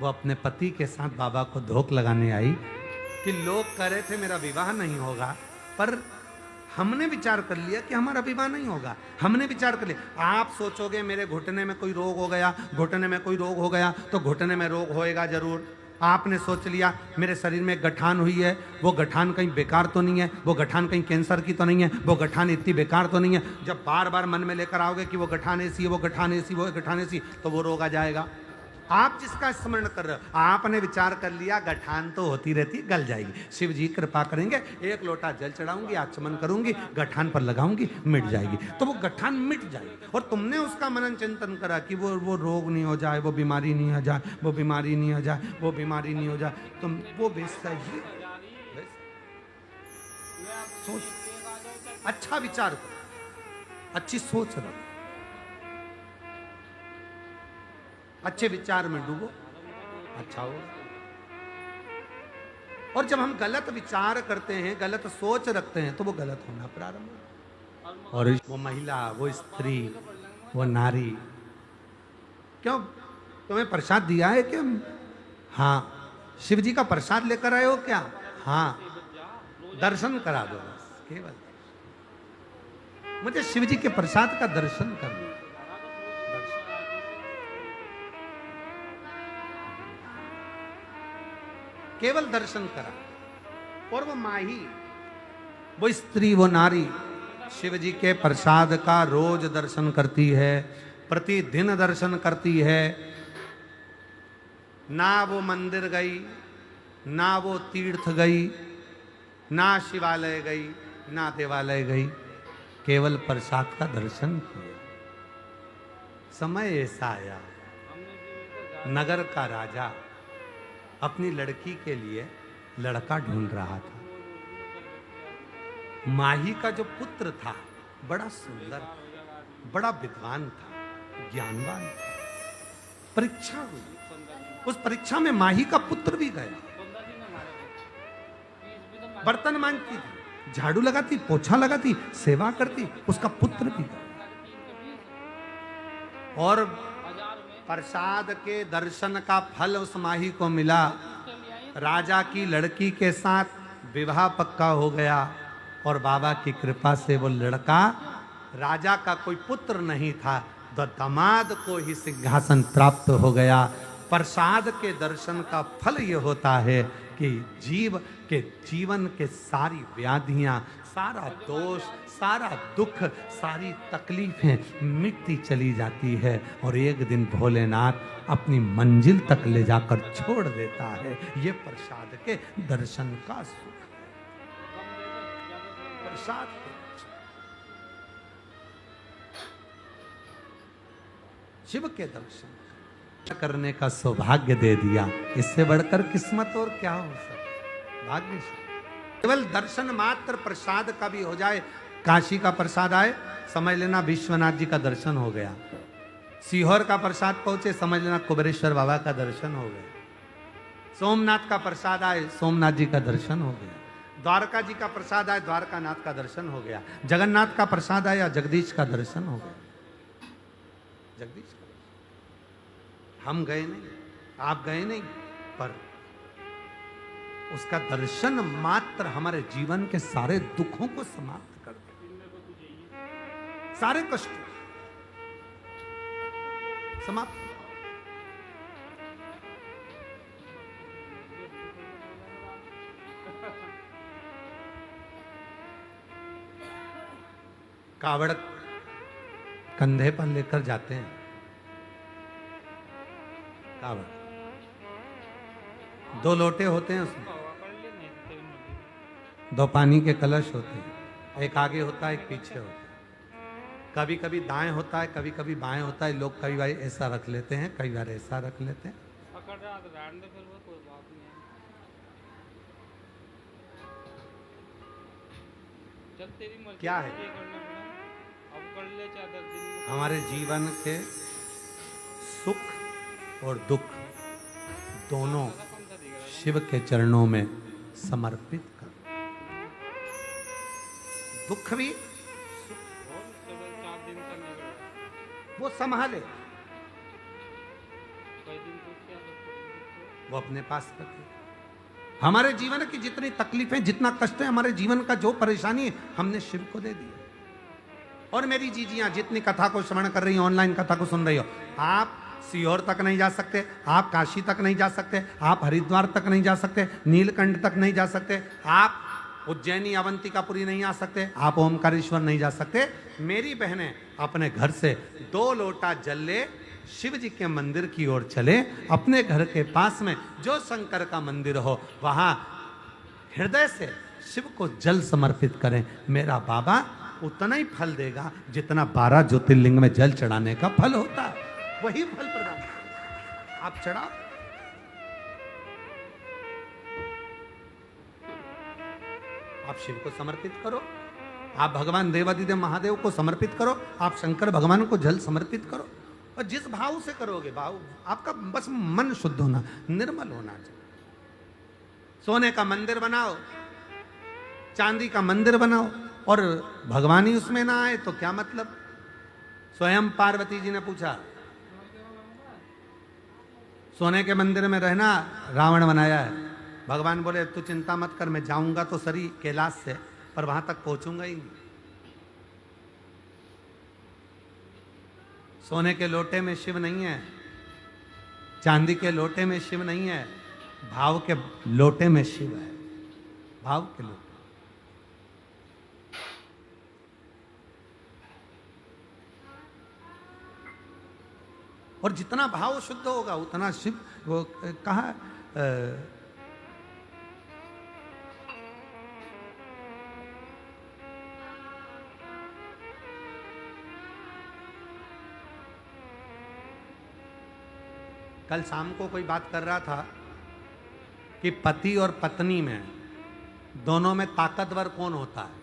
वो अपने पति के साथ बाबा को धोख लगाने आई कि लोग कह रहे थे मेरा विवाह नहीं होगा, पर हमने विचार कर लिया कि हमारा विवाह नहीं होगा। हमने विचार कर लिया। आप सोचोगे मेरे घुटने में कोई रोग हो गया, घुटने में कोई रोग हो गया तो घुटने में रोग होएगा जरूर। आपने सोच लिया मेरे शरीर में गठान हुई है, वो गठान कहीं बेकार तो नहीं है, वो गठान कहीं कैंसर की तो नहीं है, वो गठान इतनी बेकार तो नहीं है। जब बार बार मन में लेकर आओगे कि वो गठान ऐसी है, वो गठान ऐसी, वो गठान ऐसी, तो वो रोग आ जाएगा। आप जिसका स्मरण कर रहे हो, आपने विचार कर लिया गठान तो होती रहती, गल जाएगी। शिव जी कृपा करेंगे, 1 लोटा जल चढ़ाऊंगी, आचमन करूंगी, गठान पर लगाऊंगी, मिट जाएगी। तो वो गठान मिट जाएगी। और तुमने उसका मनन चिंतन करा कि वो रोग नहीं हो जाए, वो बीमारी नहीं हो जाए, वो बीमारी नहीं हो जाए, वो बीमारी नहीं हो जाए। तुम वो वैसा ही सोच, अच्छा विचार करो, अच्छी सोच रखो, अच्छे विचार में डूबो, अच्छा हो। और जब हम गलत विचार करते हैं, गलत सोच रखते हैं, तो वो गलत होना प्रारंभ होता। और वो महिला, वो स्त्री, वो नारी, क्यों तुम्हें प्रसाद दिया है क्या? हाँ। शिव जी का प्रसाद लेकर आए हो क्या? हाँ। दर्शन करा दो बस, केवल मुझे शिव जी के प्रसाद का दर्शन करना। केवल दर्शन करा। और वो माही, वो स्त्री, वो नारी शिव जी के प्रसाद का रोज दर्शन करती है, प्रतिदिन दर्शन करती है। ना वो मंदिर गई, ना वो तीर्थ गई, ना शिवालय गई, ना देवालय गई, केवल प्रसाद का दर्शन किया। समय ऐसा आया, नगर का राजा अपनी लड़की के लिए लड़का ढूंढ रहा था। माही का जो पुत्र था बड़ा सुंदर, बड़ा विद्वान था, ज्ञानवान था। परीक्षा हुई, उस परीक्षा में माही का पुत्र भी गया। बर्तन मांजती थी, झाड़ू लगाती, पोछा लगाती, सेवा करती, उसका पुत्र भी गया। और प्रसाद के दर्शन का फल उस माही को मिला। राजा की लड़की के साथ विवाह पक्का हो गया और बाबा की कृपा से वो लड़का, राजा का कोई पुत्र नहीं था, तो दामाद को ही सिंहासन प्राप्त हो गया। प्रसाद के दर्शन का फल ये होता है कि जीवन के सारी व्याधियां, सारा दोष, सारा दुख, सारी तकलीफें मिटती चली जाती है और एक दिन भोलेनाथ अपनी मंजिल तक ले जाकर छोड़ देता है। ये प्रसाद के दर्शन का सुख है। प्रसाद शिव के दर्शन करने का सौभाग्य दे दिया। इससे बढ़कर किस्मत और क्या हो सकता? भाग्य से केवल दर्शन मात्र प्रसाद का भी हो जाए। काशी का प्रसाद आए, समझ लेना विश्वनाथ जी का दर्शन हो गया। सीहोर का प्रसाद पहुंचे, समझ लेना कुबेरेश्वर बाबा का दर्शन हो गया। सोमनाथ का प्रसाद आए, सोमनाथ जी का दर्शन हो गया। द्वारका जी का प्रसाद आए, द्वारकानाथ का दर्शन हो गया। जगन्नाथ का प्रसाद आया, जगदीश का दर्शन हो गया। जगदीश का हम गए नहीं, आप गए नहीं, पर उसका दर्शन मात्र हमारे जीवन के सारे दुखों को समाप्त कर दे, सारे कष्ट समाप्त। कावड़ कंधे पर लेकर जाते हैं, कावड़ 2 लोटे होते हैं उसमें, 2 पानी के कलश होते हैं, एक आगे होता है एक पीछे होता है, कभी कभी दाएं होता है कभी कभी बाएं होता है, लोग कई बार ऐसा रख लेते हैं कई बार ऐसा रख लेते हैं। क्या है हमारे जीवन के सुख और दुख दोनों शिव के चरणों में समर्पित कर। दुख भी वो संभाले, वो अपने पास रखे। हमारे जीवन की जितनी तकलीफें जितना कष्ट है, हमारे जीवन का जो परेशानी है, हमने शिव को दे दिया। और मेरी जीजियां जितनी कथा को श्रवण कर रही हो, ऑनलाइन कथा को सुन रही हो, आप सीहोर तक नहीं जा सकते, आप काशी तक नहीं जा सकते, आप हरिद्वार तक नहीं जा सकते, नीलकंठ तक नहीं जा सकते, आप उज्जैनी अवंतिकापुरी नहीं आ सकते, आप ओमकारेश्वर नहीं जा सकते। मेरी बहनें अपने घर से 2 लोटा जल ले, शिव जी के मंदिर की ओर चले, अपने घर के पास में जो शंकर का मंदिर हो वहां हृदय से शिव को जल समर्पित करें। मेरा बाबा उतना ही फल देगा जितना 12 ज्योतिर्लिंग में जल चढ़ाने का फल होता है, वही फल प्रदान। आप चढ़ाओ, आप शिव को समर्पित करो, आप भगवान देवादिदेव महादेव को समर्पित करो, आप शंकर भगवान को जल समर्पित करो। और जिस भाव से करोगे, भाव आपका बस मन शुद्ध होना, निर्मल होना चाहिए। सोने का मंदिर बनाओ, चांदी का मंदिर बनाओ, और भगवान ही उसमें ना आए तो क्या मतलब। स्वयं पार्वती जी ने पूछा, सोने के मंदिर में रहना रावण बनाया है। भगवान बोले तू चिंता मत कर, मैं जाऊंगा तो सरी कैलाश से, पर वहां तक पहुंचूंगा ही नहीं। सोने के लोटे में शिव नहीं है, चांदी के लोटे में शिव नहीं है, भाव के लोटे में शिव है। भाव के लोटे। और जितना भाव शुद्ध होगा उतना शिव, वो कहा कल शाम को कोई बात कर रहा था कि पति और पत्नी में दोनों में ताकतवर कौन होता है।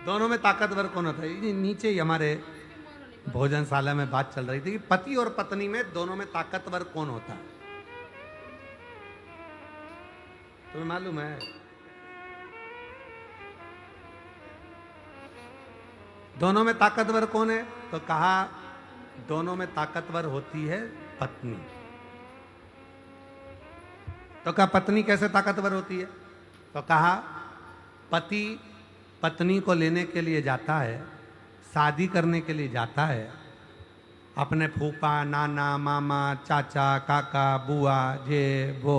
दोनों में ताकतवर कौन होता है। ये नीचे ही हमारे भोजनशाला में बात चल रही थी कि पति और पत्नी में दोनों में ताकतवर कौन होता है। तुम्हें मालूम है दोनों में ताकतवर कौन है? तो कहा दोनों में ताकतवर होती है पत्नी। तो कहा पत्नी कैसे ताकतवर होती है? तो कहा पति पत्नी को लेने के लिए जाता है, शादी करने के लिए जाता है, अपने फूफा नाना मामा चाचा काका बुआ जे वो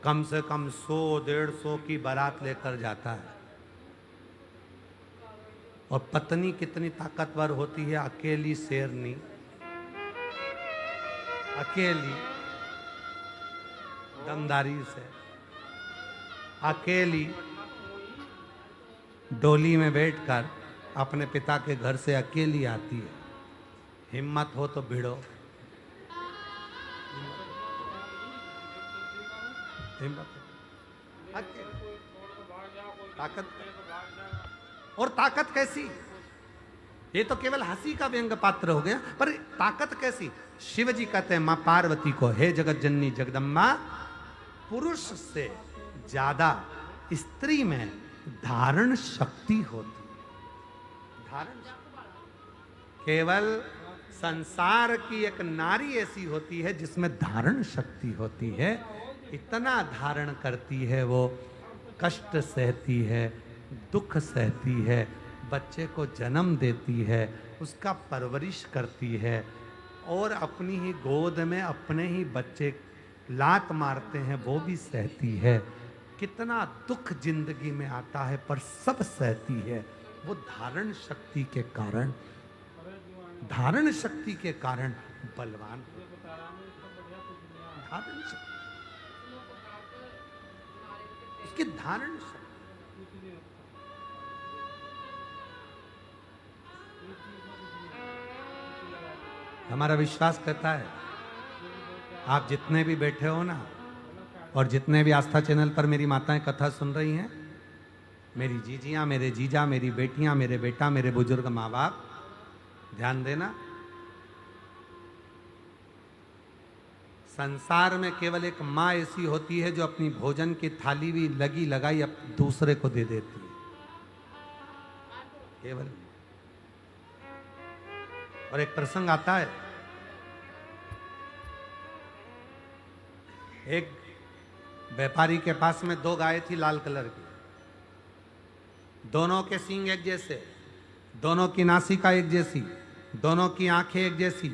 कम से कम 100-150 की बारात लेकर जाता है। और पत्नी कितनी ताकतवर होती है? अकेली शेरनी, अकेली दमदारी से, अकेली डोली में बैठकर अपने पिता के घर से अकेली आती है। हिम्मत हो तो भिड़ो, हिम्मत ताकत। और ताकत कैसी? ये तो केवल हंसी का व्यंग पात्र हो गया, पर ताकत कैसी? शिव जी कहते हैं मां पार्वती को, हे जगत जननी जगदम्बा, पुरुष से ज्यादा स्त्री में धारण शक्ति होती। धारण केवल संसार की एक नारी ऐसी होती है जिसमें धारण शक्ति होती है, इतना धारण करती है, वो कष्ट सहती है, दुख सहती है, बच्चे को जन्म देती है, उसका परवरिश करती है, और अपनी ही गोद में अपने ही बच्चे लात मारते हैं वो भी सहती है। कितना दुख जिंदगी में आता है पर सब सहती है, वो धारण शक्ति के कारण, धारण शक्ति के कारण बलवान। धारण शक्ति, उसकी धारण शक्ति। हमारा विश्वास कहता है, आप जितने भी बैठे हो ना, और जितने भी आस्था चैनल पर मेरी माताएं कथा सुन रही हैं, मेरी जीजियां, मेरे जीजा, मेरी बेटियां, मेरे बेटा, मेरे बुजुर्ग माँ बाप, ध्यान देना, संसार में केवल एक माँ ऐसी होती है जो अपनी भोजन की थाली भी लगी लगाई अब दूसरे को दे देती है, केवल। और एक प्रसंग आता है, एक व्यापारी के पास में 2 गायें थी लाल कलर की, दोनों के सींग एक जैसे, दोनों की नासिका एक जैसी, दोनों की आंखें एक जैसी,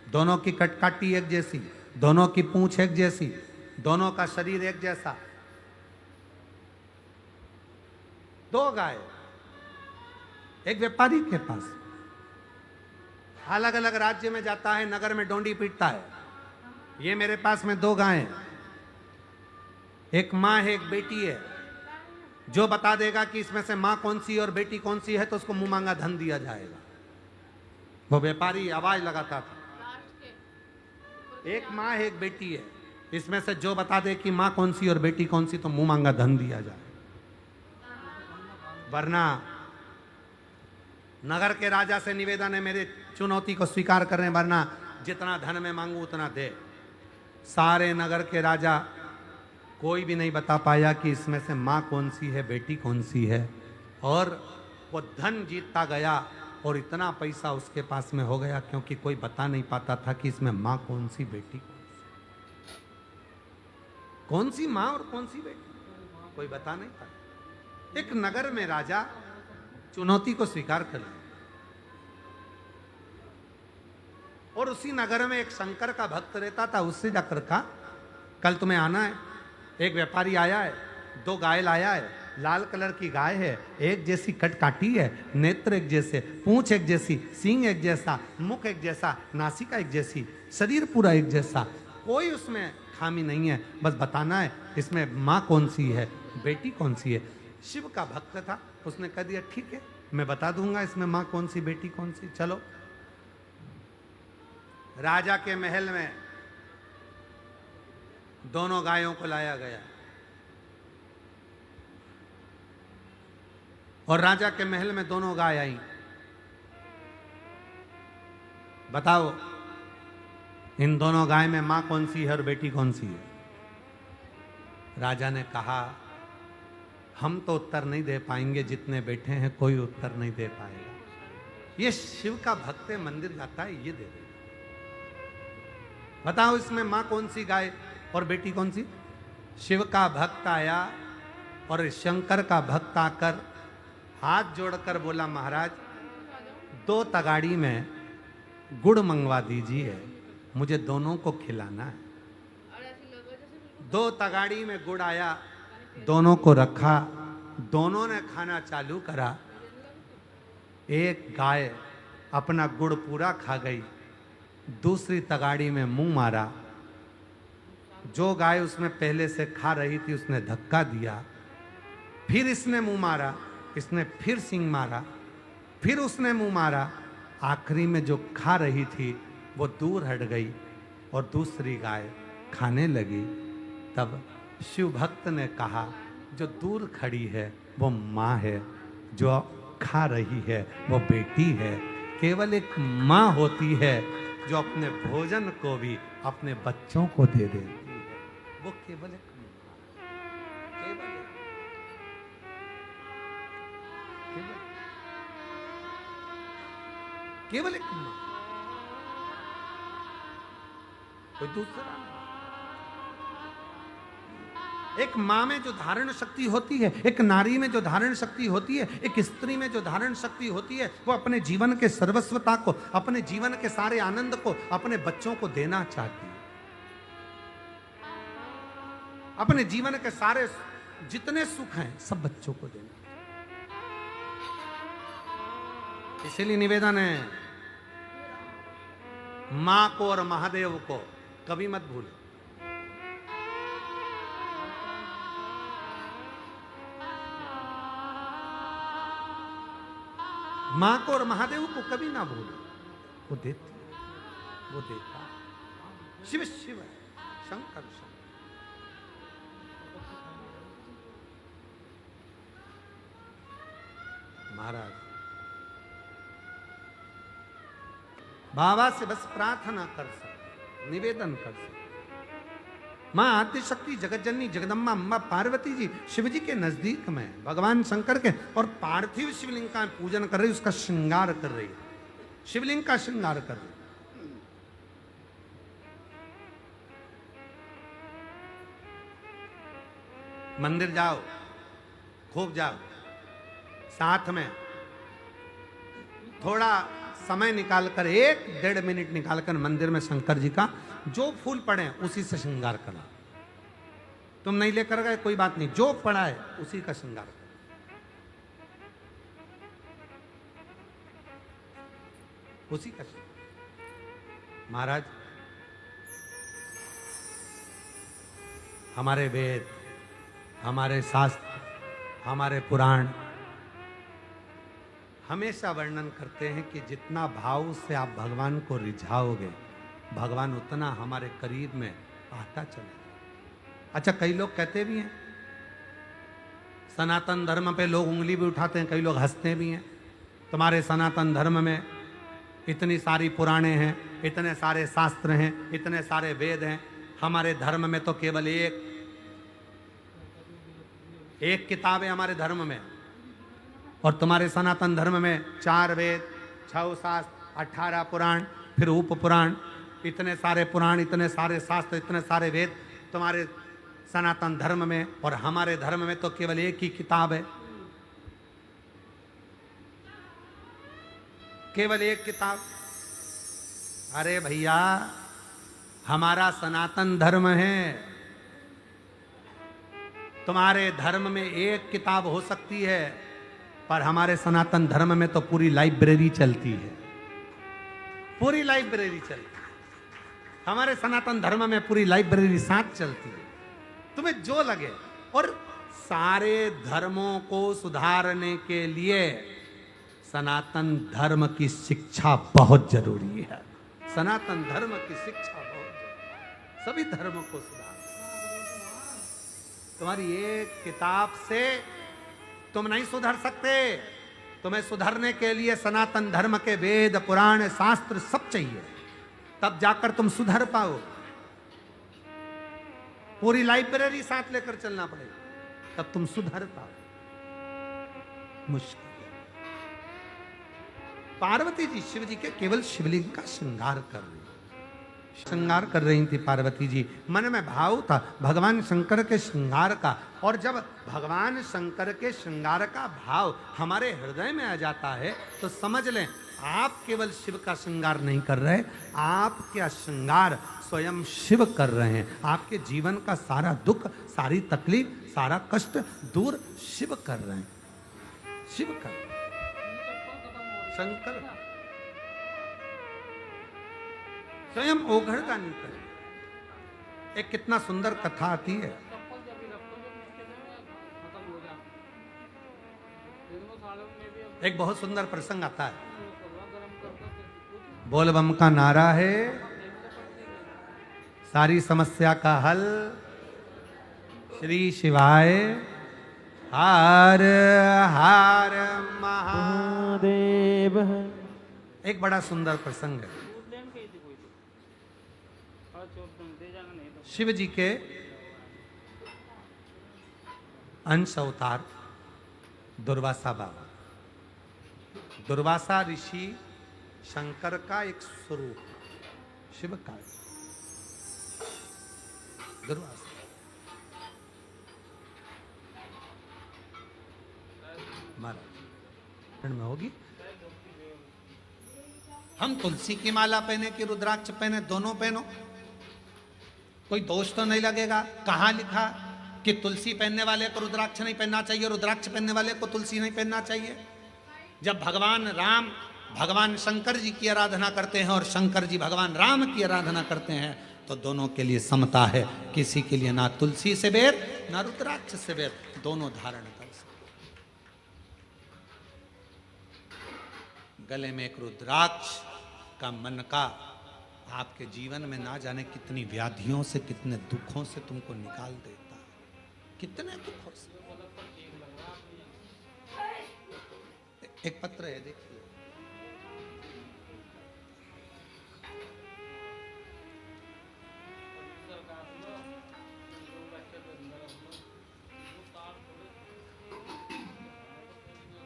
दोनों की कटकाटी एक जैसी, दोनों की पूंछ एक जैसी, दोनों का शरीर एक जैसा। 2 गाय एक व्यापारी के पास, अलग अलग राज्य में जाता है, नगर में डोंडी पीटता है, ये मेरे पास में 2 गायें, एक माँ है एक बेटी है, जो बता देगा कि इसमें से माँ कौन सी और बेटी कौन सी है तो उसको मुंह मांगा धन दिया जाएगा। वो व्यापारी आवाज लगाता था, एक माँ है एक बेटी है, इसमें से जो बता दे कि माँ कौन सी और बेटी कौन सी तो मुंह मांगा धन दिया जाए, वरना नगर के राजा से निवेदन है, मेरे चुनौती को स्वीकार करें, वरना जितना धन मैं मांगू उतना दे। सारे नगर के राजा कोई भी नहीं बता पाया कि इसमें से माँ कौन सी है बेटी कौन सी है, और वो धन जीतता गया और इतना पैसा उसके पास में हो गया क्योंकि कोई बता नहीं पाता था कि इसमें माँ कौन सी बेटी कौन सी माँ और कौन सी बेटी, कोई बता नहीं पाता। एक नगर में राजा चुनौती को स्वीकार कर लिया, और उसी नगर में एक शंकर का भक्त रहता था, उससे जाकर कहा कल तुम्हें आना है। एक व्यापारी आया है, 2 गाय लाया है, लाल कलर की गाय है, एक जैसी कटकाटी है, नेत्र एक जैसे, पूंछ एक जैसी, सींग एक जैसा, मुख एक जैसा, नासिका एक जैसी, शरीर पूरा एक जैसा, कोई उसमें खामी नहीं है, बस बताना है इसमें माँ कौन सी है बेटी कौन सी है। शिव का भक्त था, उसने कह दिया ठीक है मैं बता दूंगा इसमें माँ कौन सी बेटी कौन सी। चलो, राजा के महल में दोनों गायों को लाया गया, और राजा के महल में दोनों गाय आई। बताओ इन दोनों गाय में मां कौन सी है और बेटी कौन सी है? राजा ने कहा हम तो उत्तर नहीं दे पाएंगे, जितने बैठे हैं कोई उत्तर नहीं दे पाएगा। ये शिव का भक्त है, मंदिर जाता है, ये दे देगा। बताओ इसमें मां कौन सी गाय और बेटी कौन सी? शिव का भक्त आया और शंकर का भक्त आकर हाथ जोड़कर बोला महाराज 2 तगाड़ी में गुड़ मंगवा दीजिए, मुझे दोनों को खिलाना है। 2 तगाड़ी में गुड़ आया, दोनों को रखा, दोनों ने खाना चालू करा। एक गाय अपना गुड़ पूरा खा गई, दूसरी तगाड़ी में मुंह मारा। जो गाय उसमें पहले से खा रही थी उसने धक्का दिया, फिर इसने मुंह मारा, इसने फिर सींग मारा, फिर उसने मुंह मारा। आखिरी में जो खा रही थी वो दूर हट गई और दूसरी गाय खाने लगी। तब शिव भक्त ने कहा जो दूर खड़ी है वो माँ है, जो खा रही है वो बेटी है। केवल एक माँ होती है जो अपने भोजन को भी अपने बच्चों को दे देती है, वो केवल एक केवल एक माँ। कोई दूसरा नहीं। एक माँ में जो धारण शक्ति होती है, एक नारी में जो धारण शक्ति होती है, एक स्त्री में जो धारण शक्ति होती है, वो अपने जीवन के सर्वस्वता को, अपने जीवन के सारे आनंद को अपने बच्चों को देना चाहती है। अपने जीवन के सारे जितने सुख हैं सब बच्चों को देना। इसीलिए निवेदन है, मां को और महादेव को कभी मत भूलो। मां को और महादेव को कभी ना भूलो। वो देती, वो देता। शिव शिव शंकर शंकर। महाराज बाबा से बस प्रार्थना कर सकते, निवेदन कर सकते। मां आद्य शक्ति जगतजननी जगदम्बा अम्बा पार्वती जी शिव जी के नजदीक में भगवान शंकर के और पार्थिव शिवलिंग का पूजन कर रही, उसका श्रृंगार कर रही, शिवलिंग का श्रृंगार कर रही। मंदिर जाओ, खूब जाओ, साथ में थोड़ा समय निकालकर 1-1.5 मिनट निकालकर मंदिर में शंकर जी का जो फूल पड़े उसी से श्रृंगार करा। तुम नहीं लेकर गए कोई बात नहीं, जो पड़ा है उसी का श्रृंगार करो, उसी का श्रृंगार। महाराज हमारे वेद, हमारे शास्त्र, हमारे पुराण हमेशा वर्णन करते हैं कि जितना भाव से आप भगवान को रिझाओगे, भगवान उतना हमारे करीब में आता चला। अच्छा, कई लोग कहते भी हैं, सनातन धर्म पे लोग उंगली भी उठाते हैं, कई लोग हंसते भी हैं, तुम्हारे सनातन धर्म में इतनी सारी पुराणे हैं, इतने सारे शास्त्र हैं, इतने सारे वेद हैं, हमारे धर्म में तो केवल एक किताब है हमारे धर्म में, और तुम्हारे सनातन धर्म में 4 वेद, 6 शास्त्र, 18 पुराण, फिर उप पुराण, इतने सारे पुराण, इतने सारे शास्त्र, इतने सारे वेद तुम्हारे सनातन धर्म में, और हमारे धर्म में तो केवल एक ही किताब है, केवल एक किताब। अरे भैया, हमारा सनातन धर्म है, तुम्हारे धर्म में एक किताब हो सकती है, पर हमारे सनातन धर्म में तो पूरी लाइब्रेरी चलती है, पूरी लाइब्रेरी चलती है। हमारे सनातन धर्म में पूरी लाइब्रेरी साथ चलती है, तुम्हें जो लगे। और सारे धर्मों को सुधारने के लिए सनातन धर्म की शिक्षा बहुत जरूरी है। सनातन धर्म की शिक्षा बहुत जरूरी, सभी धर्मों को सुधार। तुम्हारी एक किताब से तुम नहीं सुधर सकते, तुम्हें सुधरने के लिए सनातन धर्म के वेद, पुराण, शास्त्र सब चाहिए, तब जाकर तुम सुधर पाओ। पूरी लाइब्रेरी साथ लेकर चलना पड़ेगा, तब तुम सुधर पाओ। मुश्किल। पार्वती जी शिव जी के केवल शिवलिंग का श्रृंगार कर रही, श्रृंगार कर रही थी पार्वती जी। मन में भाव था भगवान शंकर के श्रृंगार का, और जब भगवान शंकर के श्रृंगार का भाव हमारे हृदय में आ जाता है तो समझ लें आप केवल शिव का श्रृंगार नहीं कर रहे, आपका श्रृंगार स्वयं शिव कर रहे हैं। आपके जीवन का सारा दुख, सारी तकलीफ, सारा कष्ट दूर शिव कर रहे हैं, शिव कर रहे हैं। शंकर स्वयं ओघड़ का निकल। एक कितना सुंदर कथा आती है, एक बहुत सुंदर प्रसंग आता है। बोल बम का नारा है, सारी समस्या का हल, श्री शिवाय हर हर महादेव। एक बड़ा सुंदर प्रसंग है। शिव जी के अंश अवतार दुर्वासा बाबा, दुर्वासा ऋषि शंकर का एक स्वरूप, शिव का। दुर्वासा महाराज में होगी। हम तुलसी की माला पहने कि रुद्राक्ष पहने, दोनों पहनो, कोई दोष तो नहीं लगेगा। कहाँ लिखा कि तुलसी पहनने वाले को रुद्राक्ष नहीं पहनना चाहिए, रुद्राक्ष पहनने वाले को तुलसी नहीं पहनना चाहिए? जब भगवान राम भगवान शंकर जी की आराधना करते हैं और शंकर जी भगवान राम की आराधना करते हैं तो दोनों के लिए समता है। किसी के लिए ना तुलसी से बैर ना रुद्राक्ष से बैर, दोनों धारण कर सकते। गले में एक रुद्राक्ष का मन का आपके जीवन में ना जाने कितनी व्याधियों से, कितने दुखों से तुमको निकाल देता है, कितने दुखों से। एक पत्र है, देखिए।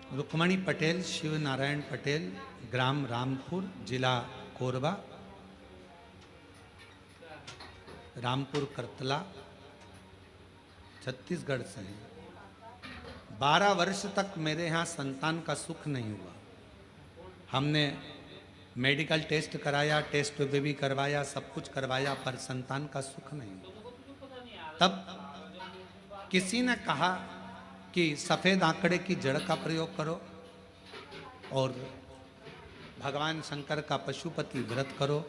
रुक्मणी पटेल, शिव नारायण पटेल, ग्राम रामपुर, जिला कोरबा, रामपुर करतला, छत्तीसगढ़ से हैं। 12 वर्ष तक मेरे यहाँ संतान का सुख नहीं हुआ। हमने मेडिकल टेस्ट कराया, टेस्ट बेबी करवाया, सब कुछ करवाया, पर संतान का सुख नहीं हुआ। तब किसी ने कहा कि सफ़ेद आंकड़े की जड़ का प्रयोग करो और भगवान शंकर का पशुपति व्रत करो,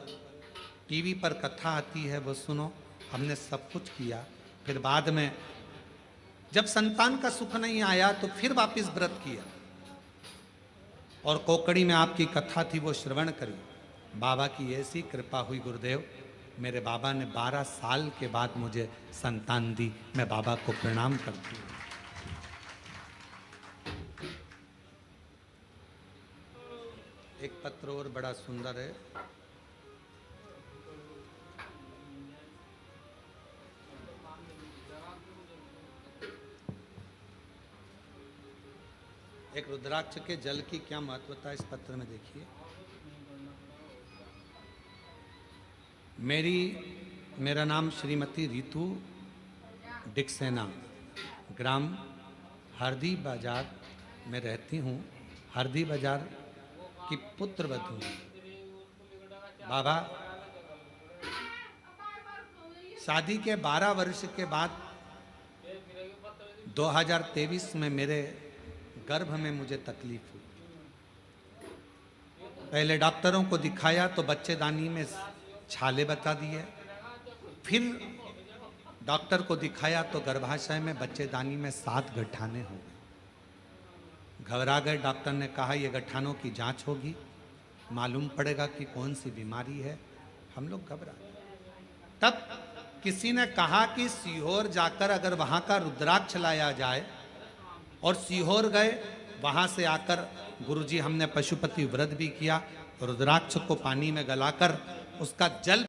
टीवी पर कथा आती है वो सुनो। हमने सब कुछ किया, फिर बाद में जब संतान का सुख नहीं आया तो फिर वापस व्रत किया और कोकड़ी में आपकी कथा थी वो श्रवण करी। बाबा की ऐसी कृपा हुई गुरुदेव, मेरे बाबा ने 12 साल के बाद मुझे संतान दी। मैं बाबा को प्रणाम करती हूँ। एक पत्र और बड़ा सुंदर है। एक रुद्राक्ष के जल की क्या महत्वता है इस पत्र में देखिए। मेरा नाम श्रीमती रितु डिक्सेना, ग्राम हरदी बाजार में रहती हूँ। हरदी बाजार की पुत्र वधू। बाबा, शादी के 12 वर्ष के बाद 2023 में मेरे गर्भ में मुझे तकलीफ हुई। पहले डॉक्टरों को दिखाया तो बच्चेदानी में छाले बता दिए, फिर डॉक्टर को दिखाया तो गर्भाशय में बच्चेदानी में 7 गठाने हो गए। घबरा गए। डॉक्टर ने कहा ये गठानों की जांच होगी, मालूम पड़ेगा कि कौन सी बीमारी है। हम लोग घबरा गए। तब किसी ने कहा कि सीहोर जाकर अगर वहाँ का रुद्राक्ष लाया जाए, और सीहोर गए। वहाँ से आकर गुरुजी हमने पशुपति व्रत भी किया, रुद्राक्ष को पानी में गलाकर उसका जल